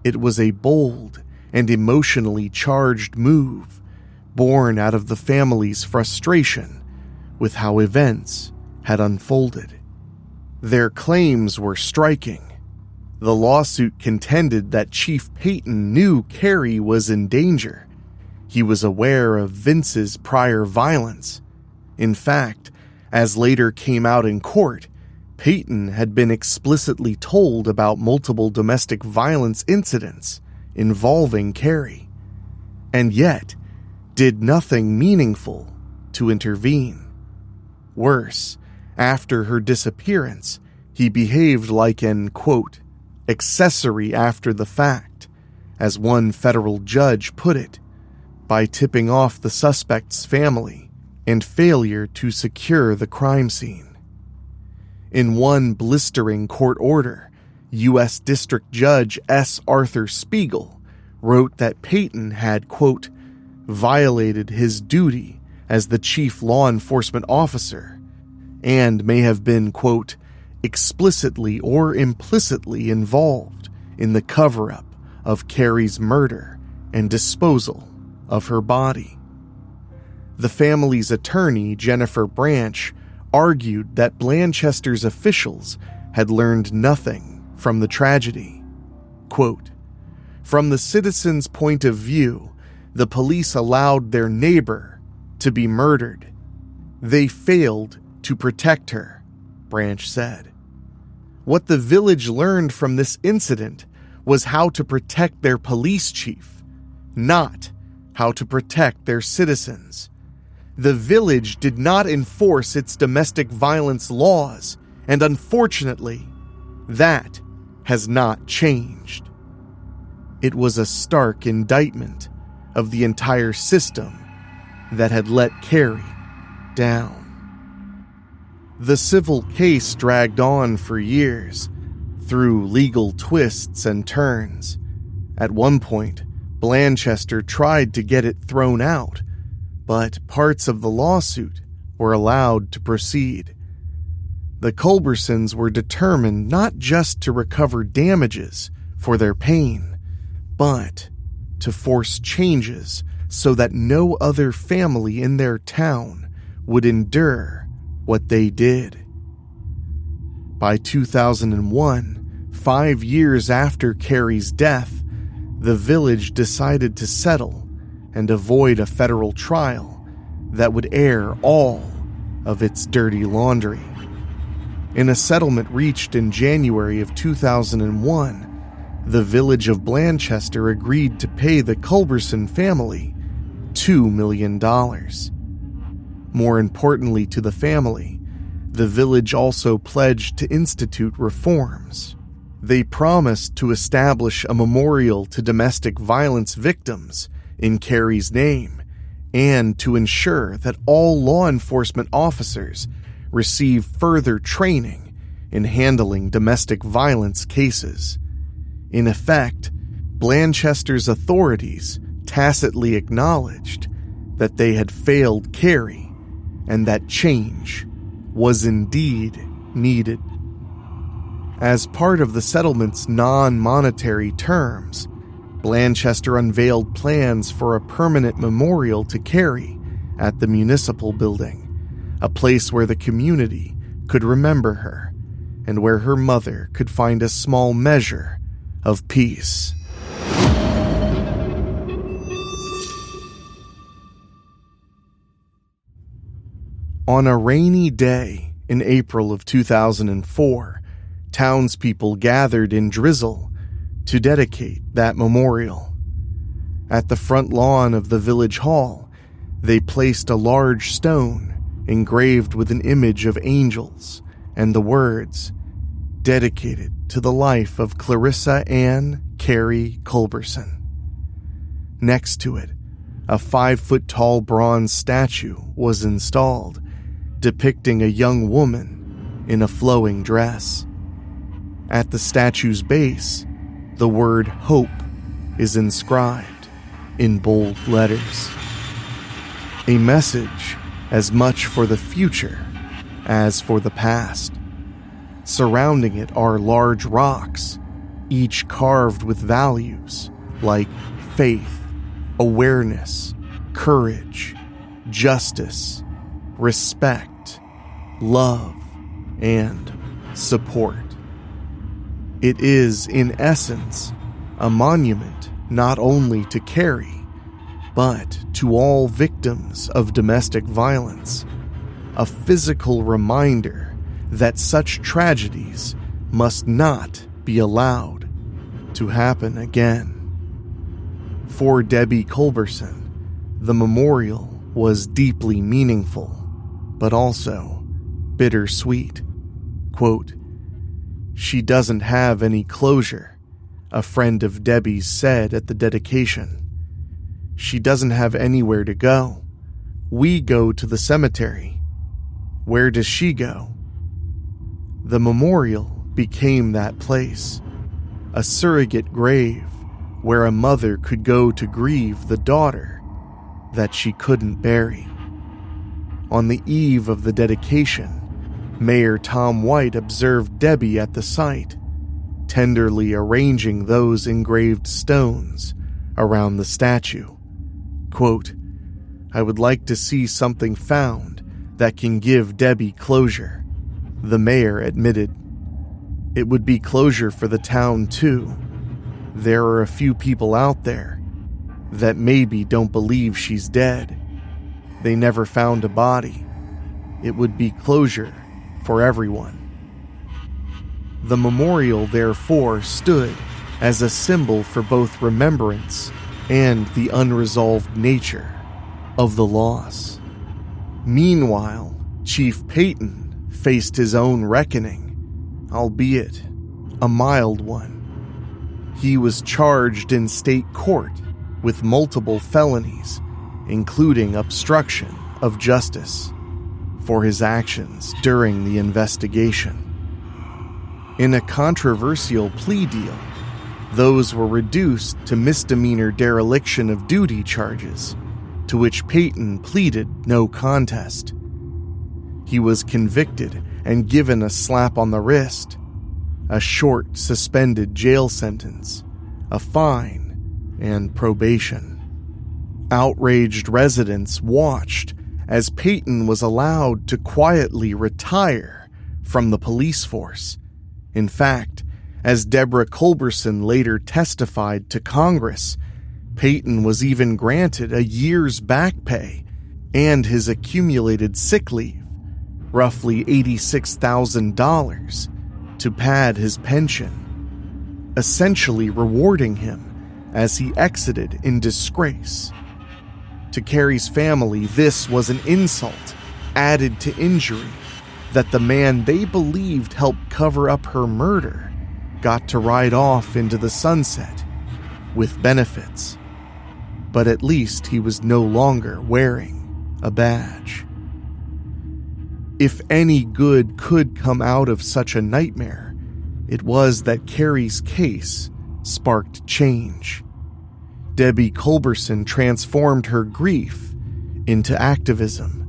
It was a bold and emotionally charged move, born out of the family's frustration with how events had unfolded. Their claims were striking. The lawsuit contended that Chief Payton knew Carrie was in danger. He was aware of Vince's prior violence. In fact, as later came out in court, Payton had been explicitly told about multiple domestic violence incidents involving Carrie, and yet did nothing meaningful to intervene. Worse, after her disappearance, he behaved like an, quote, accessory after the fact, as one federal judge put it, by tipping off the suspect's family and failure to secure the crime scene. In one blistering court order, U.S. District Judge S. Arthur Spiegel wrote that Payton had, quote, violated his duty as the chief law enforcement officer and may have been, quote, explicitly or implicitly involved in the cover-up of Carrie's murder and disposal of her body. The family's attorney, Jennifer Branch, argued that Blanchester's officials had learned nothing from the tragedy. Quote, from the citizens' point of view, the police allowed their neighbor to be murdered. They failed to protect her, Branch said. What the village learned from this incident was how to protect their police chief, not how to protect their citizens. The village did not enforce its domestic violence laws, and unfortunately, that has not changed. It was a stark indictment of the entire system that had let Carrie down. The civil case dragged on for years, through legal twists and turns. At one point, Blanchester tried to get it thrown out, but parts of the lawsuit were allowed to proceed. The Culbersons were determined not just to recover damages for their pain, but to force changes so that no other family in their town would endure what they did. By 2001, 5 years after Carrie's death, the village decided to settle and avoid a federal trial that would air all of its dirty laundry. In a settlement reached in January of 2001, the village of Blanchester agreed to pay the Culberson family $2 million. More importantly to the family, the village also pledged to institute reforms. They promised to establish a memorial to domestic violence victims in Carrie's name and to ensure that all law enforcement officers receive further training in handling domestic violence cases. In effect, Blanchester's authorities tacitly acknowledged that they had failed Carrie and that change was indeed needed. As part of the settlement's non-monetary terms, Blanchester unveiled plans for a permanent memorial to Carrie at the municipal building, a place where the community could remember her and where her mother could find a small measure of peace. On a rainy day in April of 2004, townspeople gathered in drizzle to dedicate that memorial. At the front lawn of the village hall, they placed a large stone engraved with an image of angels and the words, "Dedicated to the life of Clarissa Ann Carrie Culberson." Next to it, a 5-foot-tall bronze statue was installed, depicting a young woman in a flowing dress. At the statue's base, the word hope is inscribed in bold letters. A message as much for the future as for the past. Surrounding it are large rocks, each carved with values like faith, awareness, courage, justice, respect, love, and support. It is, in essence, a monument not only to Carrie, but to all victims of domestic violence, a physical reminder that such tragedies must not be allowed to happen again. For Debbie Culberson, the memorial was deeply meaningful, but also bittersweet. Quote, "She doesn't have any closure," a friend of Debbie's said at the dedication. "She doesn't have anywhere to go. We go to the cemetery. Where does she go?" The memorial became that place, a surrogate grave where a mother could go to grieve the daughter that she couldn't bury. On the eve of the dedication, Mayor Tom White observed Debbie at the site, tenderly arranging those engraved stones around the statue. Quote, "I would like to see something found that can give Debbie closure," the mayor admitted. "It would be closure for the town too. There are a few people out there that maybe don't believe she's dead. They never found a body. It would be closure for everyone." The memorial, therefore, stood as a symbol for both remembrance and the unresolved nature of the loss. Meanwhile, Chief Payton faced his own reckoning, albeit a mild one. He was charged in state court with multiple felonies, including obstruction of justice, for his actions during the investigation. In a controversial plea deal, those were reduced to misdemeanor dereliction of duty charges, to which Payton pleaded no contest. He was convicted and given a slap on the wrist, a short suspended jail sentence, a fine, and probation. Outraged residents watched as Payton was allowed to quietly retire from the police force. In fact, as Deborah Culberson later testified to Congress, Peyton was even granted a year's back pay and his accumulated sick leave, roughly $86,000, to pad his pension, essentially rewarding him as he exited in disgrace. To Carrie's family, this was an insult added to injury that the man they believed helped cover up her murder got to ride off into the sunset with benefits. But at least he was no longer wearing a badge. If any good could come out of such a nightmare, it was that Carrie's case sparked change. Debbie Culberson transformed her grief into activism.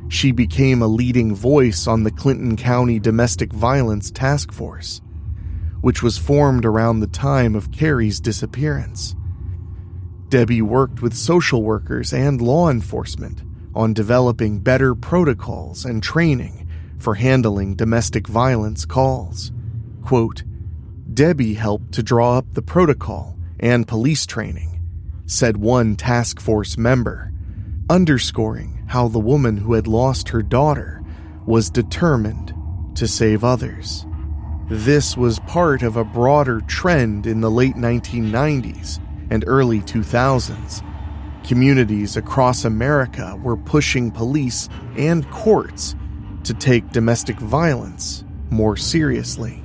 She became a leading voice on the Clinton County Domestic Violence Task Force, which was formed around the time of Carrie's disappearance. Debbie worked with social workers and law enforcement on developing better protocols and training for handling domestic violence calls. Quote, "Debbie helped to draw up the protocol and police training," said one task force member, underscoring how the woman who had lost her daughter was determined to save others. This was part of a broader trend in the late 1990s and early 2000s. Communities across America were pushing police and courts to take domestic violence more seriously.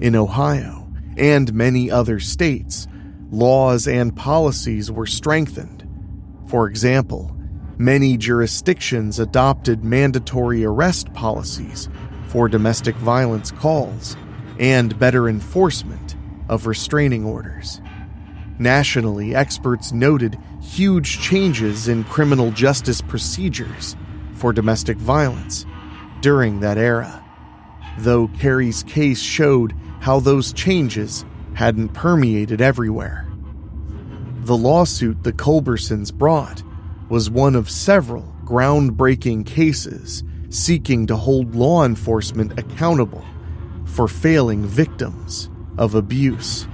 In Ohio and many other states, laws and policies were strengthened. For example, many jurisdictions adopted mandatory arrest policies for domestic violence calls and better enforcement of restraining orders. Nationally, experts noted huge changes in criminal justice procedures for domestic violence during that era, though Carrie's case showed how those changes hadn't permeated everywhere. The lawsuit the Culbersons brought was one of several groundbreaking cases seeking to hold law enforcement accountable for failing victims of abuse.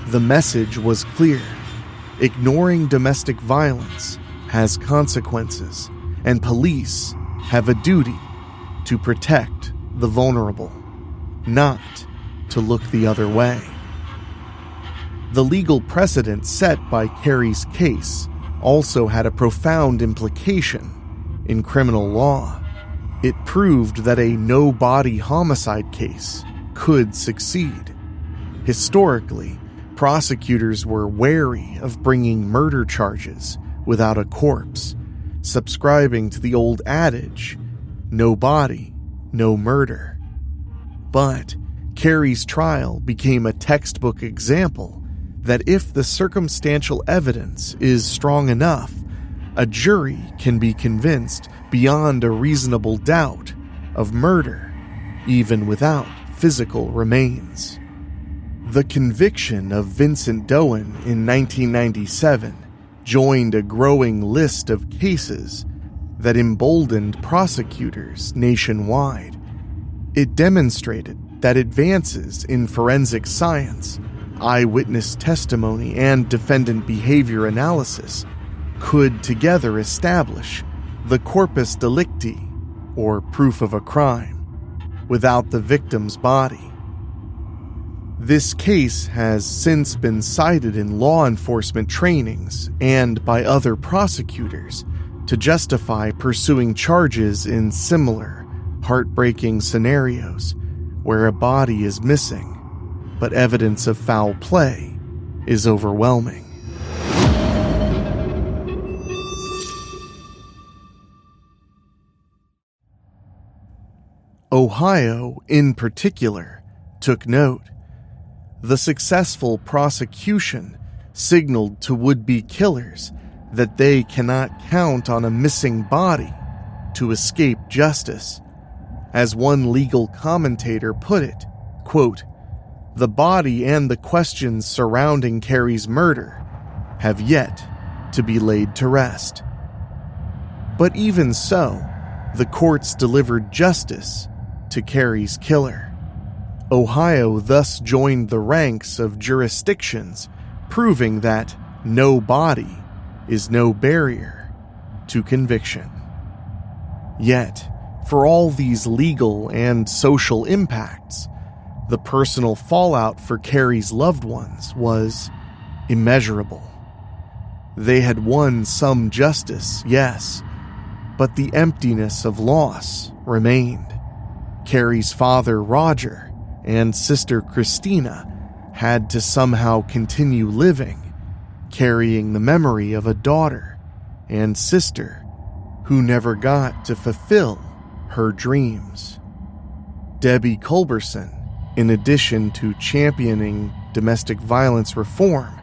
The message was clear: ignoring domestic violence has consequences, and police have a duty to protect the vulnerable, not to look the other way. The legal precedent set by Carrie's case also had a profound implication in criminal law. It proved that a no-body homicide case could succeed. Historically, prosecutors were wary of bringing murder charges without a corpse, subscribing to the old adage, no body, no murder. But Carrie's trial became a textbook example that if the circumstantial evidence is strong enough, a jury can be convinced beyond a reasonable doubt of murder, even without physical remains. The conviction of Vincent Doan in 1997 joined a growing list of cases that emboldened prosecutors nationwide. It demonstrated that advances in forensic science, eyewitness testimony, and defendant behavior analysis could together establish the corpus delicti, or proof of a crime, without the victim's body. This case has since been cited in law enforcement trainings and by other prosecutors to justify pursuing charges in similar, heartbreaking scenarios where a body is missing, but evidence of foul play is overwhelming. Ohio, in particular, took note. The successful prosecution signaled to would-be killers that they cannot count on a missing body to escape justice. As one legal commentator put it, quote, "The body and the questions surrounding Carrie's murder have yet to be laid to rest." But even so, the courts delivered justice to Carrie's killer. Ohio thus joined the ranks of jurisdictions, proving that no body is no barrier to conviction. Yet, for all these legal and social impacts, the personal fallout for Carrie's loved ones was immeasurable. They had won some justice, yes, but the emptiness of loss remained. Carrie's father, Roger, and sister, Christina, had to somehow continue living, carrying the memory of a daughter and sister who never got to fulfill her dreams. Debbie Culberson, in addition to championing domestic violence reform,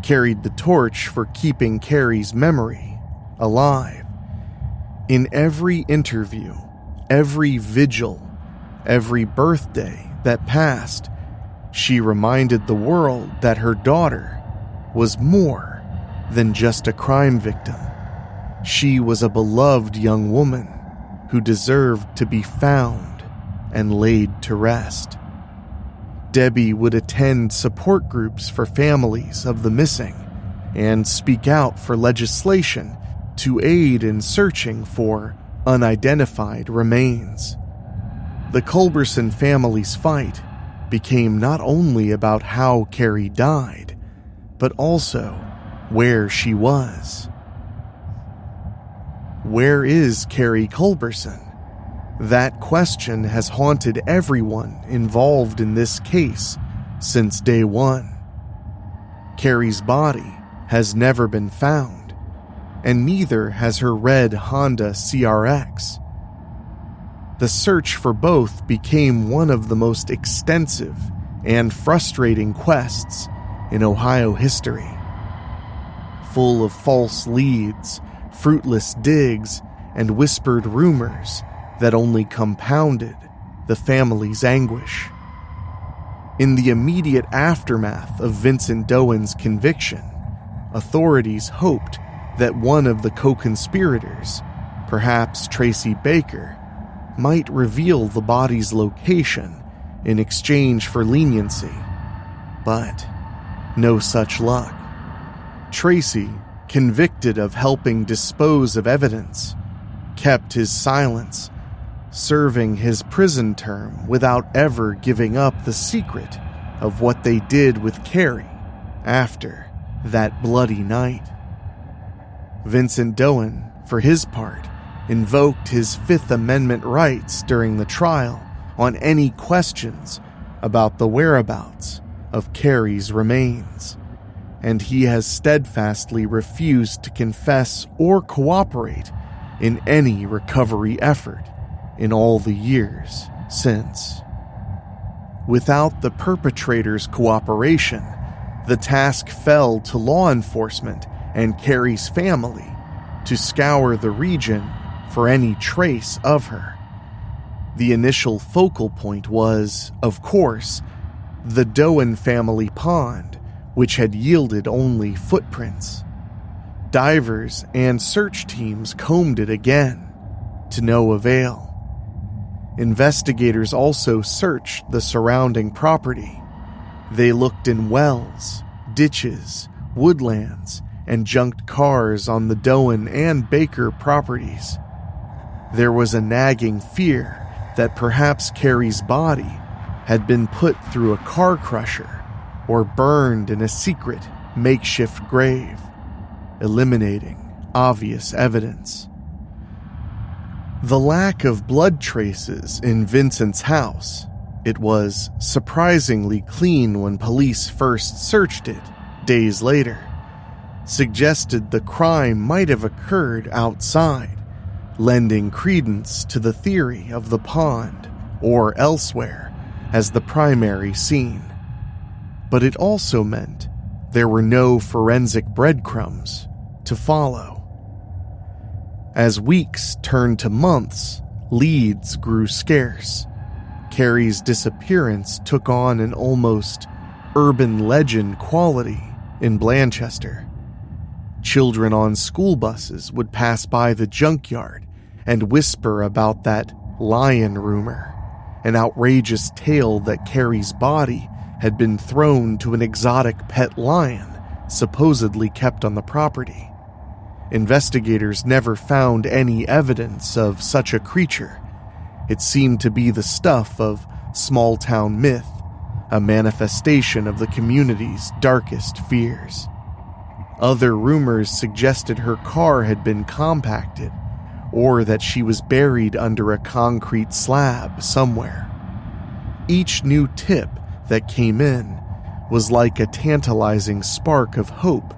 carried the torch for keeping Carrie's memory alive. In every interview, every vigil, every birthday that passed, she reminded the world that her daughter was more than just a crime victim. She was a beloved young woman who deserved to be found and laid to rest. Debbie would attend support groups for families of the missing and speak out for legislation to aid in searching for unidentified remains. The Culberson family's fight became not only about how Carrie died, but also where she was. Where is Carrie Culberson? That question has haunted everyone involved in this case since day one. Carrie's body has never been found, and neither has her red Honda CRX. The search for both became one of the most extensive and frustrating quests in Ohio history. Full of false leads, fruitless digs, and whispered rumors that only compounded the family's anguish. In the immediate aftermath of Vincent Doan's conviction, authorities hoped that one of the co-conspirators, perhaps Tracy Baker, might reveal the body's location in exchange for leniency, but no such luck. Tracy, convicted of helping dispose of evidence, kept his silence, serving his prison term without ever giving up the secret of what they did with Carrie after that bloody night. Vincent Doan, for his part, invoked his Fifth Amendment rights during the trial on any questions about the whereabouts of Carrie's remains, and he has steadfastly refused to confess or cooperate in any recovery effort in all the years since. Without the perpetrator's cooperation, the task fell to law enforcement and Carrie's family to scour the region for any trace of her. The initial focal point was, of course, the Doan family pond, which had yielded only footprints. Divers and search teams combed it again, to no avail. Investigators also searched the surrounding property. They looked in wells, ditches, woodlands, and junked cars on the Doan and Baker properties. There was a nagging fear that perhaps Carrie's body had been put through a car crusher or burned in a secret makeshift grave, eliminating obvious evidence. The lack of blood traces in Vincent's house, it was surprisingly clean when police first searched it days later, suggested the crime might have occurred outside, lending credence to the theory of the pond or elsewhere as the primary scene. But it also meant there were no forensic breadcrumbs to follow. As weeks turned to months, leads grew scarce. Carrie's disappearance took on an almost urban legend quality in Blanchester. Children on school buses would pass by the junkyard and whisper about that lion rumor, an outrageous tale that Carrie's body had been thrown to an exotic pet lion supposedly kept on the property. Investigators never found any evidence of such a creature. It seemed to be the stuff of small-town myth, a manifestation of the community's darkest fears. Other rumors suggested her car had been compacted, or that she was buried under a concrete slab somewhere. Each new tip that came in was like a tantalizing spark of hope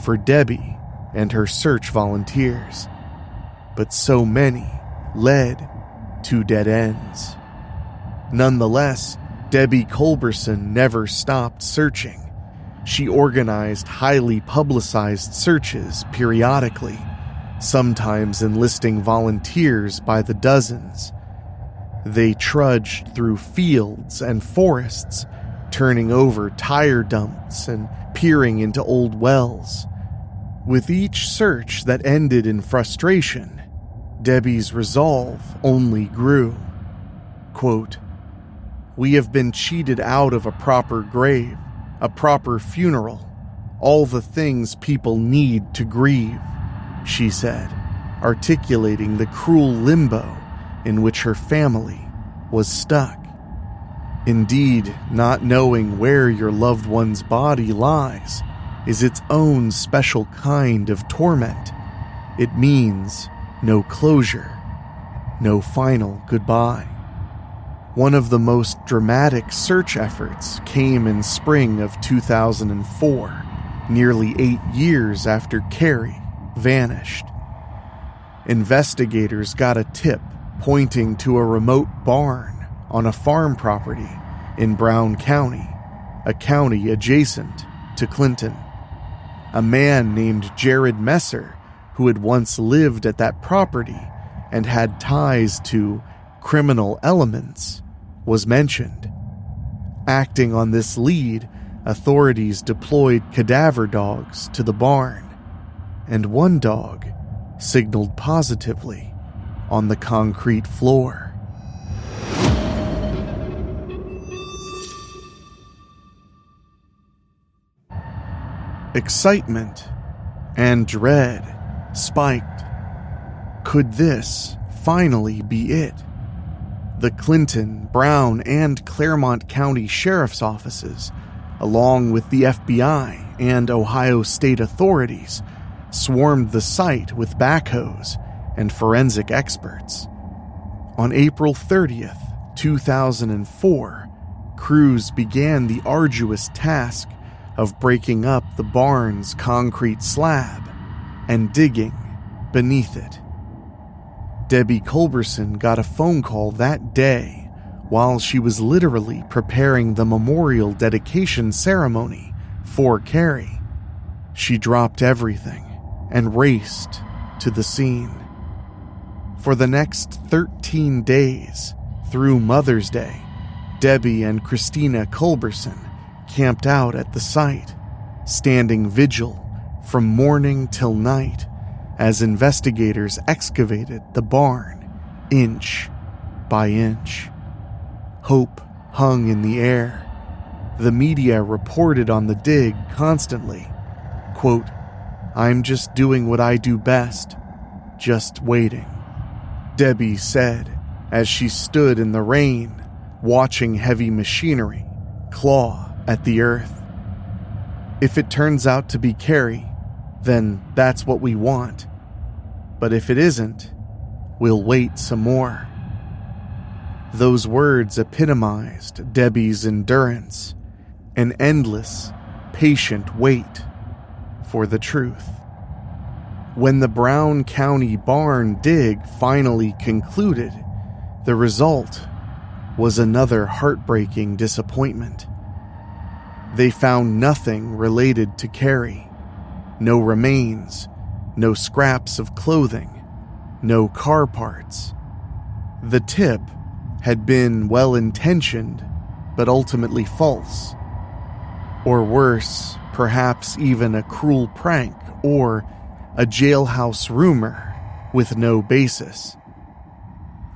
for Debbie and her search volunteers. But so many led to dead ends. Nonetheless, Debbie Culberson never stopped searching. She organized highly publicized searches periodically, sometimes enlisting volunteers by the dozens. They trudged through fields and forests, turning over tire dumps and peering into old wells. With each search that ended in frustration, Debbie's resolve only grew. Quote, "We have been cheated out of a proper grave, a proper funeral, all the things people need to grieve," she said, articulating the cruel limbo in which her family was stuck. Indeed, not knowing where your loved one's body lies is its own special kind of torment. It means no closure, no final goodbye. One of the most dramatic search efforts came in spring of 2004, nearly 8 years after Carrie vanished. Investigators got a tip pointing to a remote barn on a farm property in Brown County, a county adjacent to Clinton. A man named Jared Messer, who had once lived at that property and had ties to criminal elements, was mentioned. Acting on this lead, authorities deployed cadaver dogs to the barn, and one dog signaled positively on the concrete floor. Excitement and dread spiked. Could this finally be it? The Clinton, Brown, and Claremont County Sheriff's offices, along with the FBI and Ohio state authorities, swarmed the site with backhoes and forensic experts. On April 30th, 2004, crews began the arduous task of breaking up the barn's concrete slab and digging beneath it. Debbie Culberson got a phone call that day while she was literally preparing the memorial dedication ceremony for Carrie. She dropped everything and raced to the scene. For the next 13 days, through Mother's Day, Debbie and Christina Culberson camped out at the site, standing vigil from morning till night as investigators excavated the barn inch by inch. Hope hung in the air. The media reported on the dig constantly. Quote, "I'm just doing what I do best, just waiting," Debbie said as she stood in the rain, watching heavy machinery claw at the earth. If it turns out to be Carrie, then that's what we want. But if it isn't, we'll wait some more. Those words epitomized Debbie's endurance, an endless, patient wait for the truth. When the Brown County barn dig finally concluded, the result was another heartbreaking disappointment. They found nothing related to Carrie. No remains, no scraps of clothing, no car parts. The tip had been well-intentioned, but ultimately false. Or worse, perhaps even a cruel prank or a jailhouse rumor with no basis.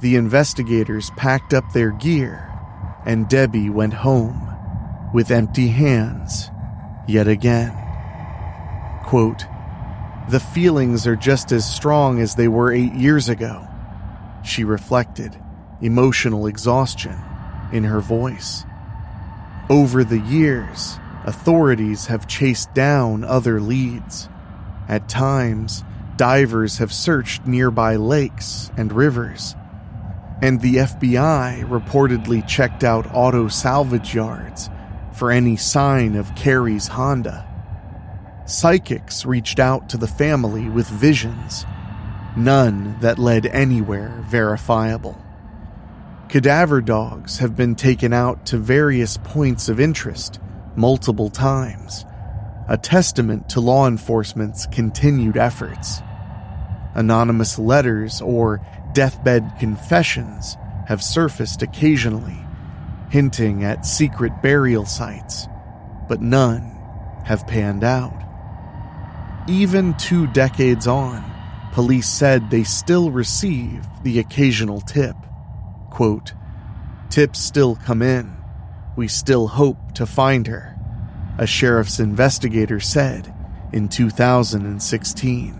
The investigators packed up their gear, and Debbie went home with empty hands yet again. Quote, "The feelings are just as strong as they were 8 years ago," she reflected, emotional exhaustion in her voice. Over the years, authorities have chased down other leads. At times, divers have searched nearby lakes and rivers, and the FBI reportedly checked out auto salvage yards for any sign of Carrie's Honda. Psychics reached out to the family with visions, none that led anywhere verifiable. Cadaver dogs have been taken out to various points of interest multiple times, a testament to law enforcement's continued efforts. Anonymous letters or deathbed confessions have surfaced occasionally, hinting at secret burial sites, but none have panned out. Even 2 decades on, police said they still receive the occasional tip. Quote, "Tips still come in. We still hope to find her," a sheriff's investigator said in 2016,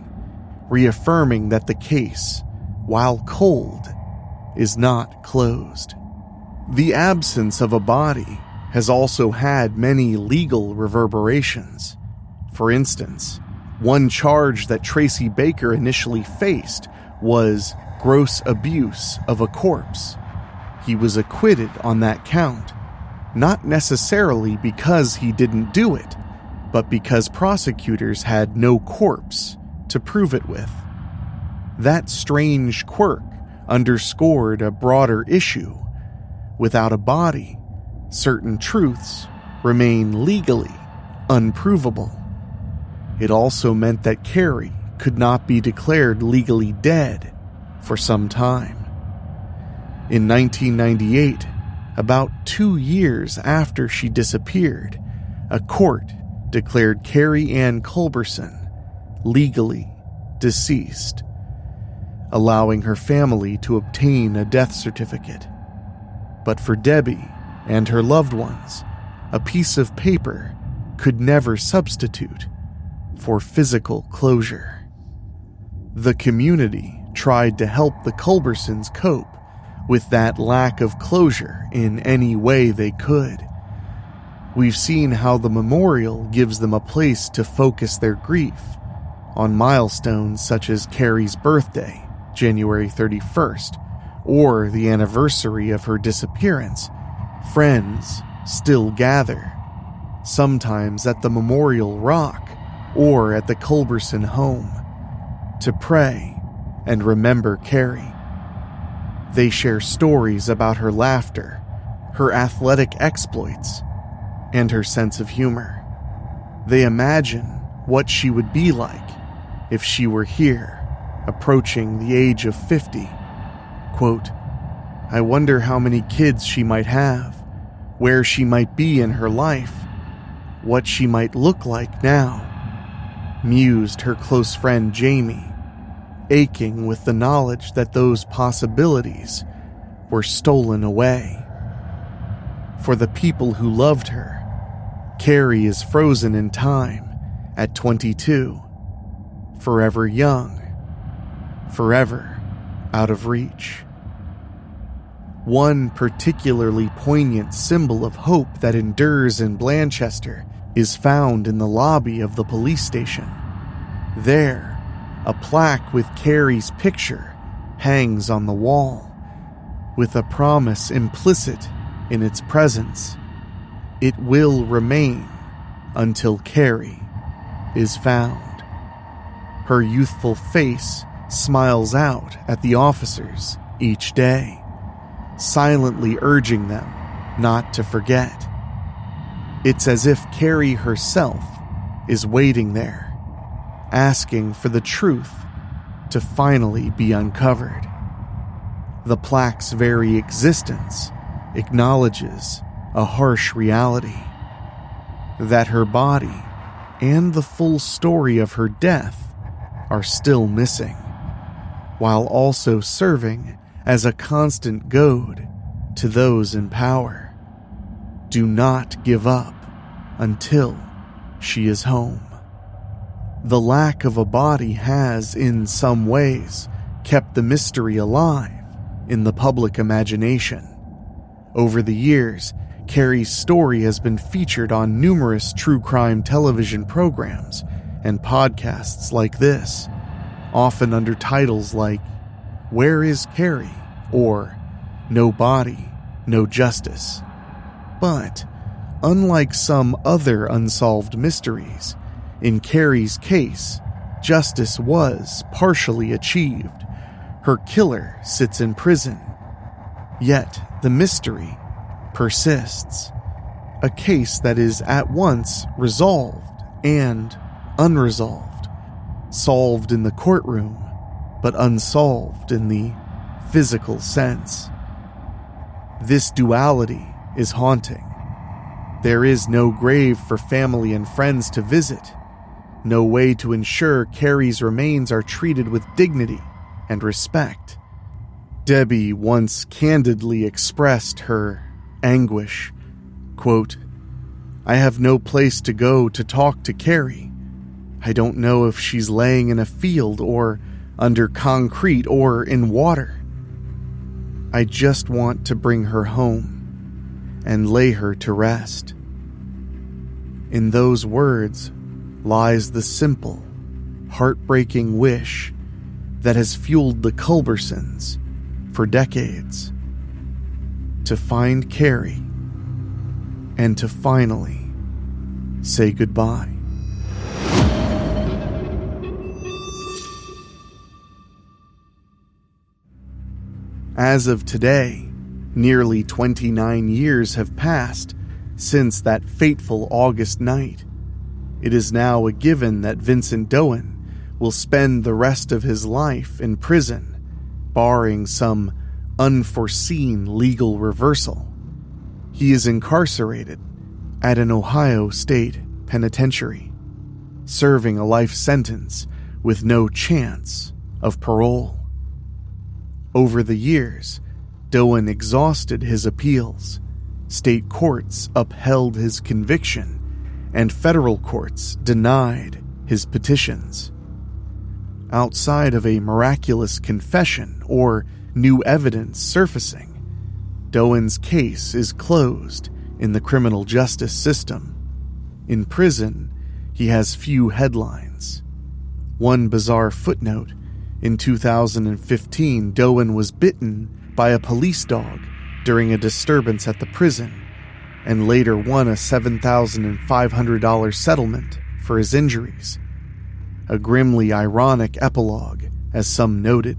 reaffirming that the case, while cold, is not closed. The absence of a body has also had many legal reverberations. For instance, one charge that Tracy Baker initially faced was gross abuse of a corpse. He was acquitted on that count, not necessarily because he didn't do it, but because prosecutors had no corpse to prove it with. That strange quirk underscored a broader issue. Without a body, certain truths remain legally unprovable. It also meant that Carrie could not be declared legally dead for some time. In 1998, about 2 years after she disappeared, a court declared Carrie Ann Culberson legally deceased, allowing her family to obtain a death certificate. But for Debbie and her loved ones, a piece of paper could never substitute for physical closure. The community tried to help the Culbersons cope with that lack of closure in any way they could. We've seen how the memorial gives them a place to focus their grief on milestones such as Carrie's birthday, January 31st, or the anniversary of her disappearance. Friends still gather, sometimes at the Memorial Rock or at the Culberson home, to pray and remember Carrie. They share stories about her laughter, her athletic exploits, and her sense of humor. They imagine what she would be like if she were here, approaching the age of 50. Quote, "I wonder how many kids she might have, where she might be in her life, what she might look like now," mused her close friend Jamie, aching with the knowledge that those possibilities were stolen away. For the people who loved her, Carrie is frozen in time at 22, forever young, forever out of reach. One particularly poignant symbol of hope that endures in Blanchester is found in the lobby of the police station. There, a plaque with Carrie's picture hangs on the wall, with a promise implicit in its presence: it will remain until Carrie is found. Her youthful face smiles out at the officers each day, silently urging them not to forget. It's as if Carrie herself is waiting there, asking for the truth to finally be uncovered. The plaque's very existence acknowledges a harsh reality: that her body and the full story of her death are still missing, while also serving as a constant goad to those in power. Do not give up until she is home. The lack of a body has, in some ways, kept the mystery alive in the public imagination. Over the years, Carrie's story has been featured on numerous true crime television programs and podcasts like this, often under titles like Where is Carrie? Or No Body, No Justice. But, unlike some other unsolved mysteries, in Carrie's case, justice was partially achieved. Her killer sits in prison. Yet, the mystery persists. A case that is at once resolved and unresolved. Solved in the courtroom, but unsolved in the physical sense. This duality is haunting. There is no grave for family and friends to visit. No way to ensure Carrie's remains are treated with dignity and respect. Debbie once candidly expressed her anguish. Quote, I have no place to go to talk to Carrie. I don't know if she's laying in a field or under concrete or in water. I just want to bring her home and lay her to rest. In those words lies the simple, heartbreaking wish that has fueled the Culbersons for decades. To find Carrie and to finally say goodbye. As of today, nearly 29 years have passed since that fateful August night. It is now a given that Vincent Doan will spend the rest of his life in prison, barring some unforeseen legal reversal. He is incarcerated at an Ohio state penitentiary, serving a life sentence with no chance of parole. Over the years, Doan exhausted his appeals. State courts upheld his conviction, and federal courts denied his petitions. Outside of a miraculous confession or new evidence surfacing, Doan's case is closed in the criminal justice system. In prison, he has few headlines. One bizarre footnote: in 2015, Doan was bitten by a police dog during a disturbance at the prison, and later won a $7,500 settlement for his injuries. A grimly ironic epilogue, as some noted,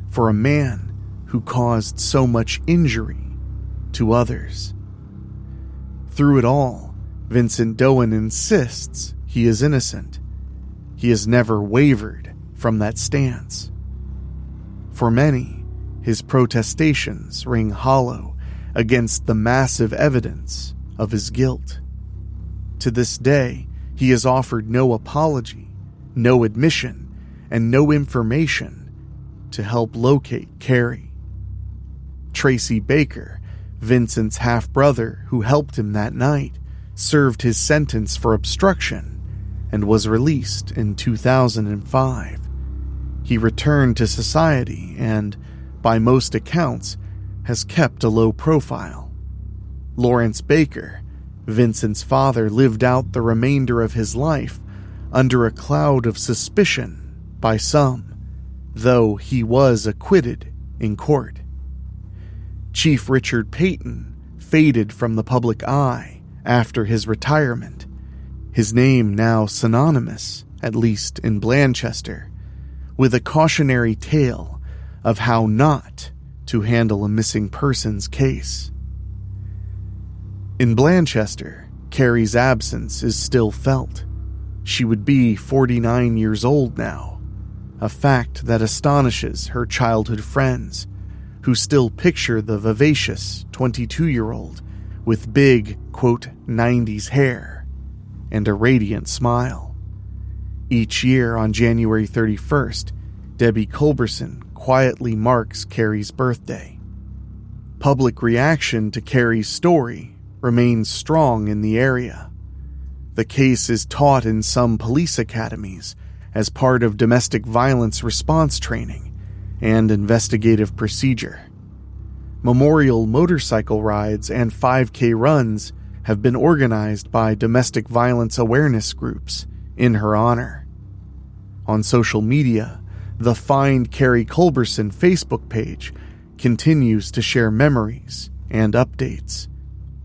for a man who caused so much injury to others. Through it all, Vincent Doan insists he is innocent. He has never wavered from that stance. For many, his protestations ring hollow against the massive evidence of his guilt. To this day, he has offered no apology, no admission, and no information to help locate Carrie. Tracy Baker, Vincent's half-brother who helped him that night, served his sentence for obstruction and was released in 2005. He returned to society and, by most accounts, has kept a low profile. Lawrence Baker, Vincent's father, lived out the remainder of his life under a cloud of suspicion by some, though he was acquitted in court. Chief Richard Payton faded from the public eye after his retirement, his name now synonymous, at least in Blanchester, with a cautionary tale of how not to handle a missing persons case. In Blanchester, Carrie's absence is still felt. She would be 49 years old now, a fact that astonishes her childhood friends, who still picture the vivacious 22-year-old with big, quote, 90s hair and a radiant smile. Each year on January 31st, Debbie Culberson, quietly marks Carrie's birthday. Public reaction to Carrie's story remains strong in the area. The case is taught in some police academies as part of domestic violence response training and investigative procedure. Memorial motorcycle rides and 5K runs have been organized by domestic violence awareness groups in her honor. On social media, the Find Carrie Culberson Facebook page continues to share memories and updates,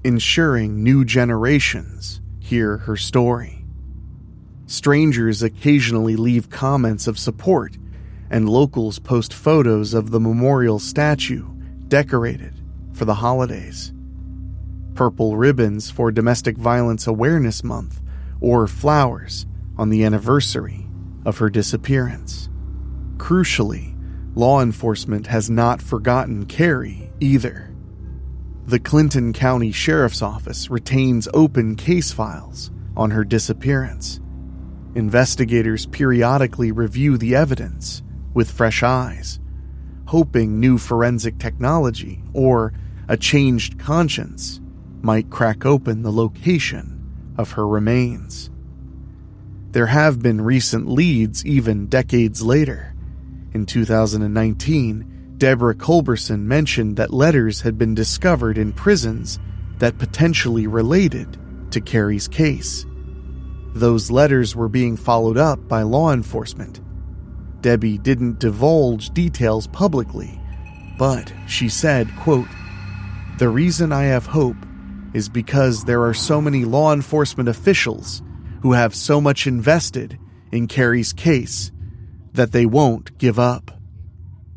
ensuring new generations hear her story. Strangers occasionally leave comments of support, and locals post photos of the memorial statue decorated for the holidays. Purple ribbons for Domestic Violence Awareness Month, or flowers on the anniversary of her disappearance. Crucially, law enforcement has not forgotten Carrie either. The Clinton County Sheriff's Office retains open case files on her disappearance. Investigators periodically review the evidence with fresh eyes, hoping new forensic technology or a changed conscience might crack open the location of her remains. There have been recent leads even decades later. In 2019, Deborah Culberson mentioned that letters had been discovered in prisons that potentially related to Carrie's case. Those letters were being followed up by law enforcement. Debbie didn't divulge details publicly, but she said, quote, "The reason I have hope is because there are so many law enforcement officials who have so much invested in Carrie's case that they won't give up.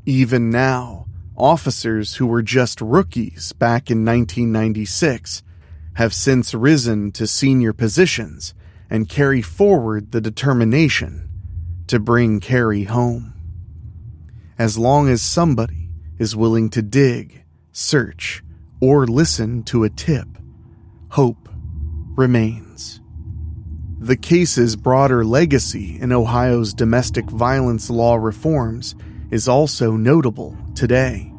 Even now, officers who were just rookies back in 1996 have since risen to senior positions and carry forward the determination to bring Carrie home. As long as somebody is willing to dig, search, or listen to a tip, hope remains." The case's broader legacy in Ohio's domestic violence law reforms is also notable today.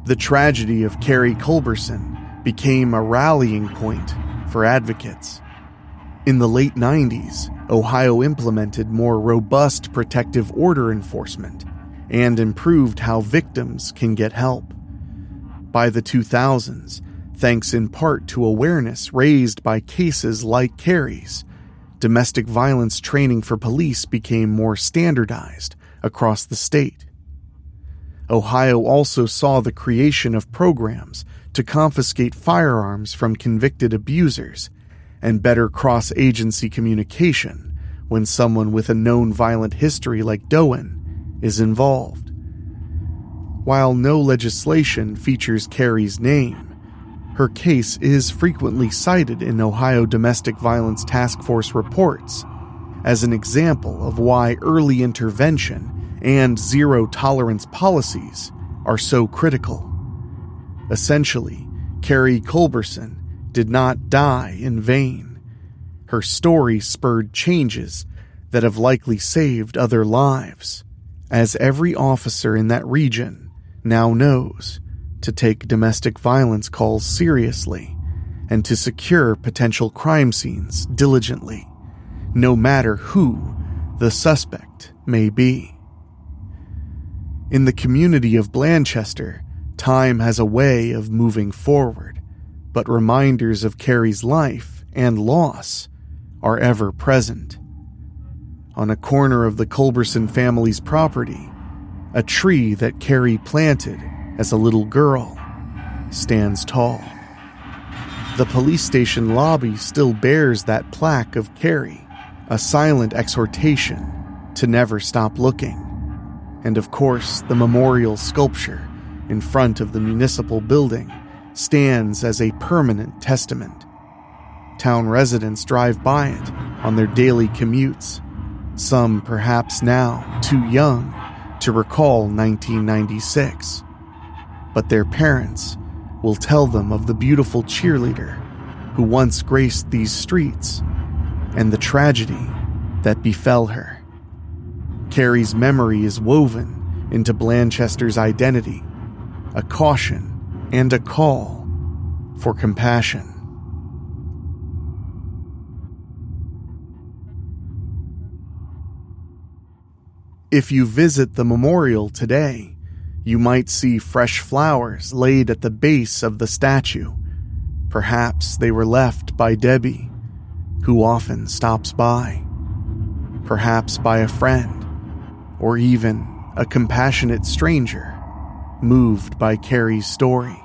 The tragedy of Carrie Culberson became a rallying point for advocates. In the late 90s, Ohio implemented more robust protective order enforcement and improved how victims can get help. By the 2000s, thanks in part to awareness raised by cases like Carrie's, domestic violence training for police became more standardized across the state. Ohio also saw the creation of programs to confiscate firearms from convicted abusers and better cross-agency communication when someone with a known violent history like Doan is involved. While no legislation features Carrie's name, her case is frequently cited in Ohio Domestic Violence Task Force reports as an example of why early intervention and zero-tolerance policies are so critical. Essentially, Carrie Culberson did not die in vain. Her story spurred changes that have likely saved other lives, as every officer in that region now knows to take domestic violence calls seriously and to secure potential crime scenes diligently, no matter who the suspect may be. In the community of Blanchester, time has a way of moving forward, but reminders of Carrie's life and loss are ever present. On a corner of the Culberson family's property, a tree that Carrie planted as a little girl stands tall. The police station lobby still bears that plaque of Carrie, a silent exhortation to never stop looking. And of course, the memorial sculpture in front of the municipal building stands as a permanent testament. Town residents drive by it on their daily commutes, some perhaps now too young to recall 1996. But their parents will tell them of the beautiful cheerleader who once graced these streets and the tragedy that befell her. Carrie's memory is woven into Blanchester's identity, a caution and a call for compassion. If you visit the memorial today, you might see fresh flowers laid at the base of the statue. Perhaps they were left by Debbie, who often stops by. Perhaps by a friend, or even a compassionate stranger, moved by Carrie's story.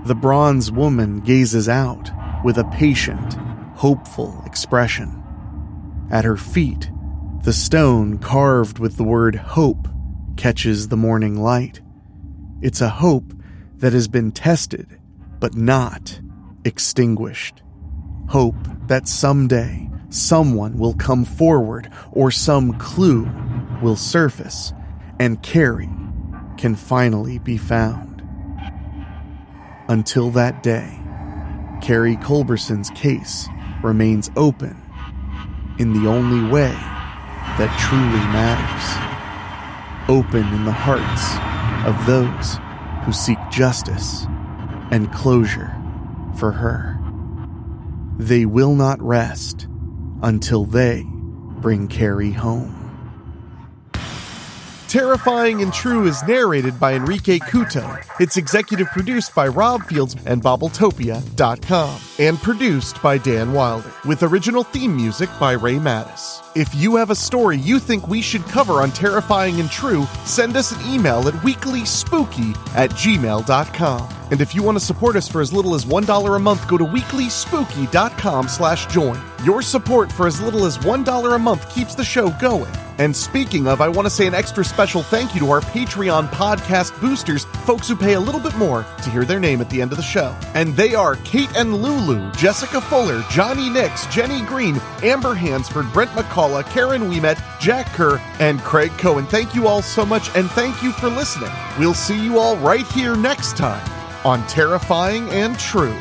The bronze woman gazes out with a patient, hopeful expression. At her feet, the stone carved with the word hope catches the morning light. It's a hope that has been tested, but not extinguished. Hope that someday someone will come forward or some clue will surface and Carrie can finally be found. Until that day, Carrie Culberson's case remains open in the only way that truly matters. Open in the hearts of those who seek justice and closure for her. They will not rest until they bring Carrie home. Terrifying and True is narrated by Enrique Couto. It's executive produced by Rob Fields and Bobbletopia.com. And produced by Dan Wilder. With original theme music by Ray Mattis. If you have a story you think we should cover on Terrifying and True, send us an email at weeklyspooky@gmail.com. And if you want to support us for as little as $1 a month, go to weeklyspooky.com/join. Your support for as little as $1 a month keeps the show going. And speaking of, I want to say an extra special thank you to our Patreon podcast boosters, folks who pay a little bit more to hear their name at the end of the show. And they are Kate and Lulu, Jessica Fuller, Johnny Nix, Jenny Green, Amber Hansford, Brent McCullough, Karen Weemet, Jack Kerr, and Craig Cohen. Thank you all so much, and thank you for listening. We'll see you all right here next time on Terrifying and True.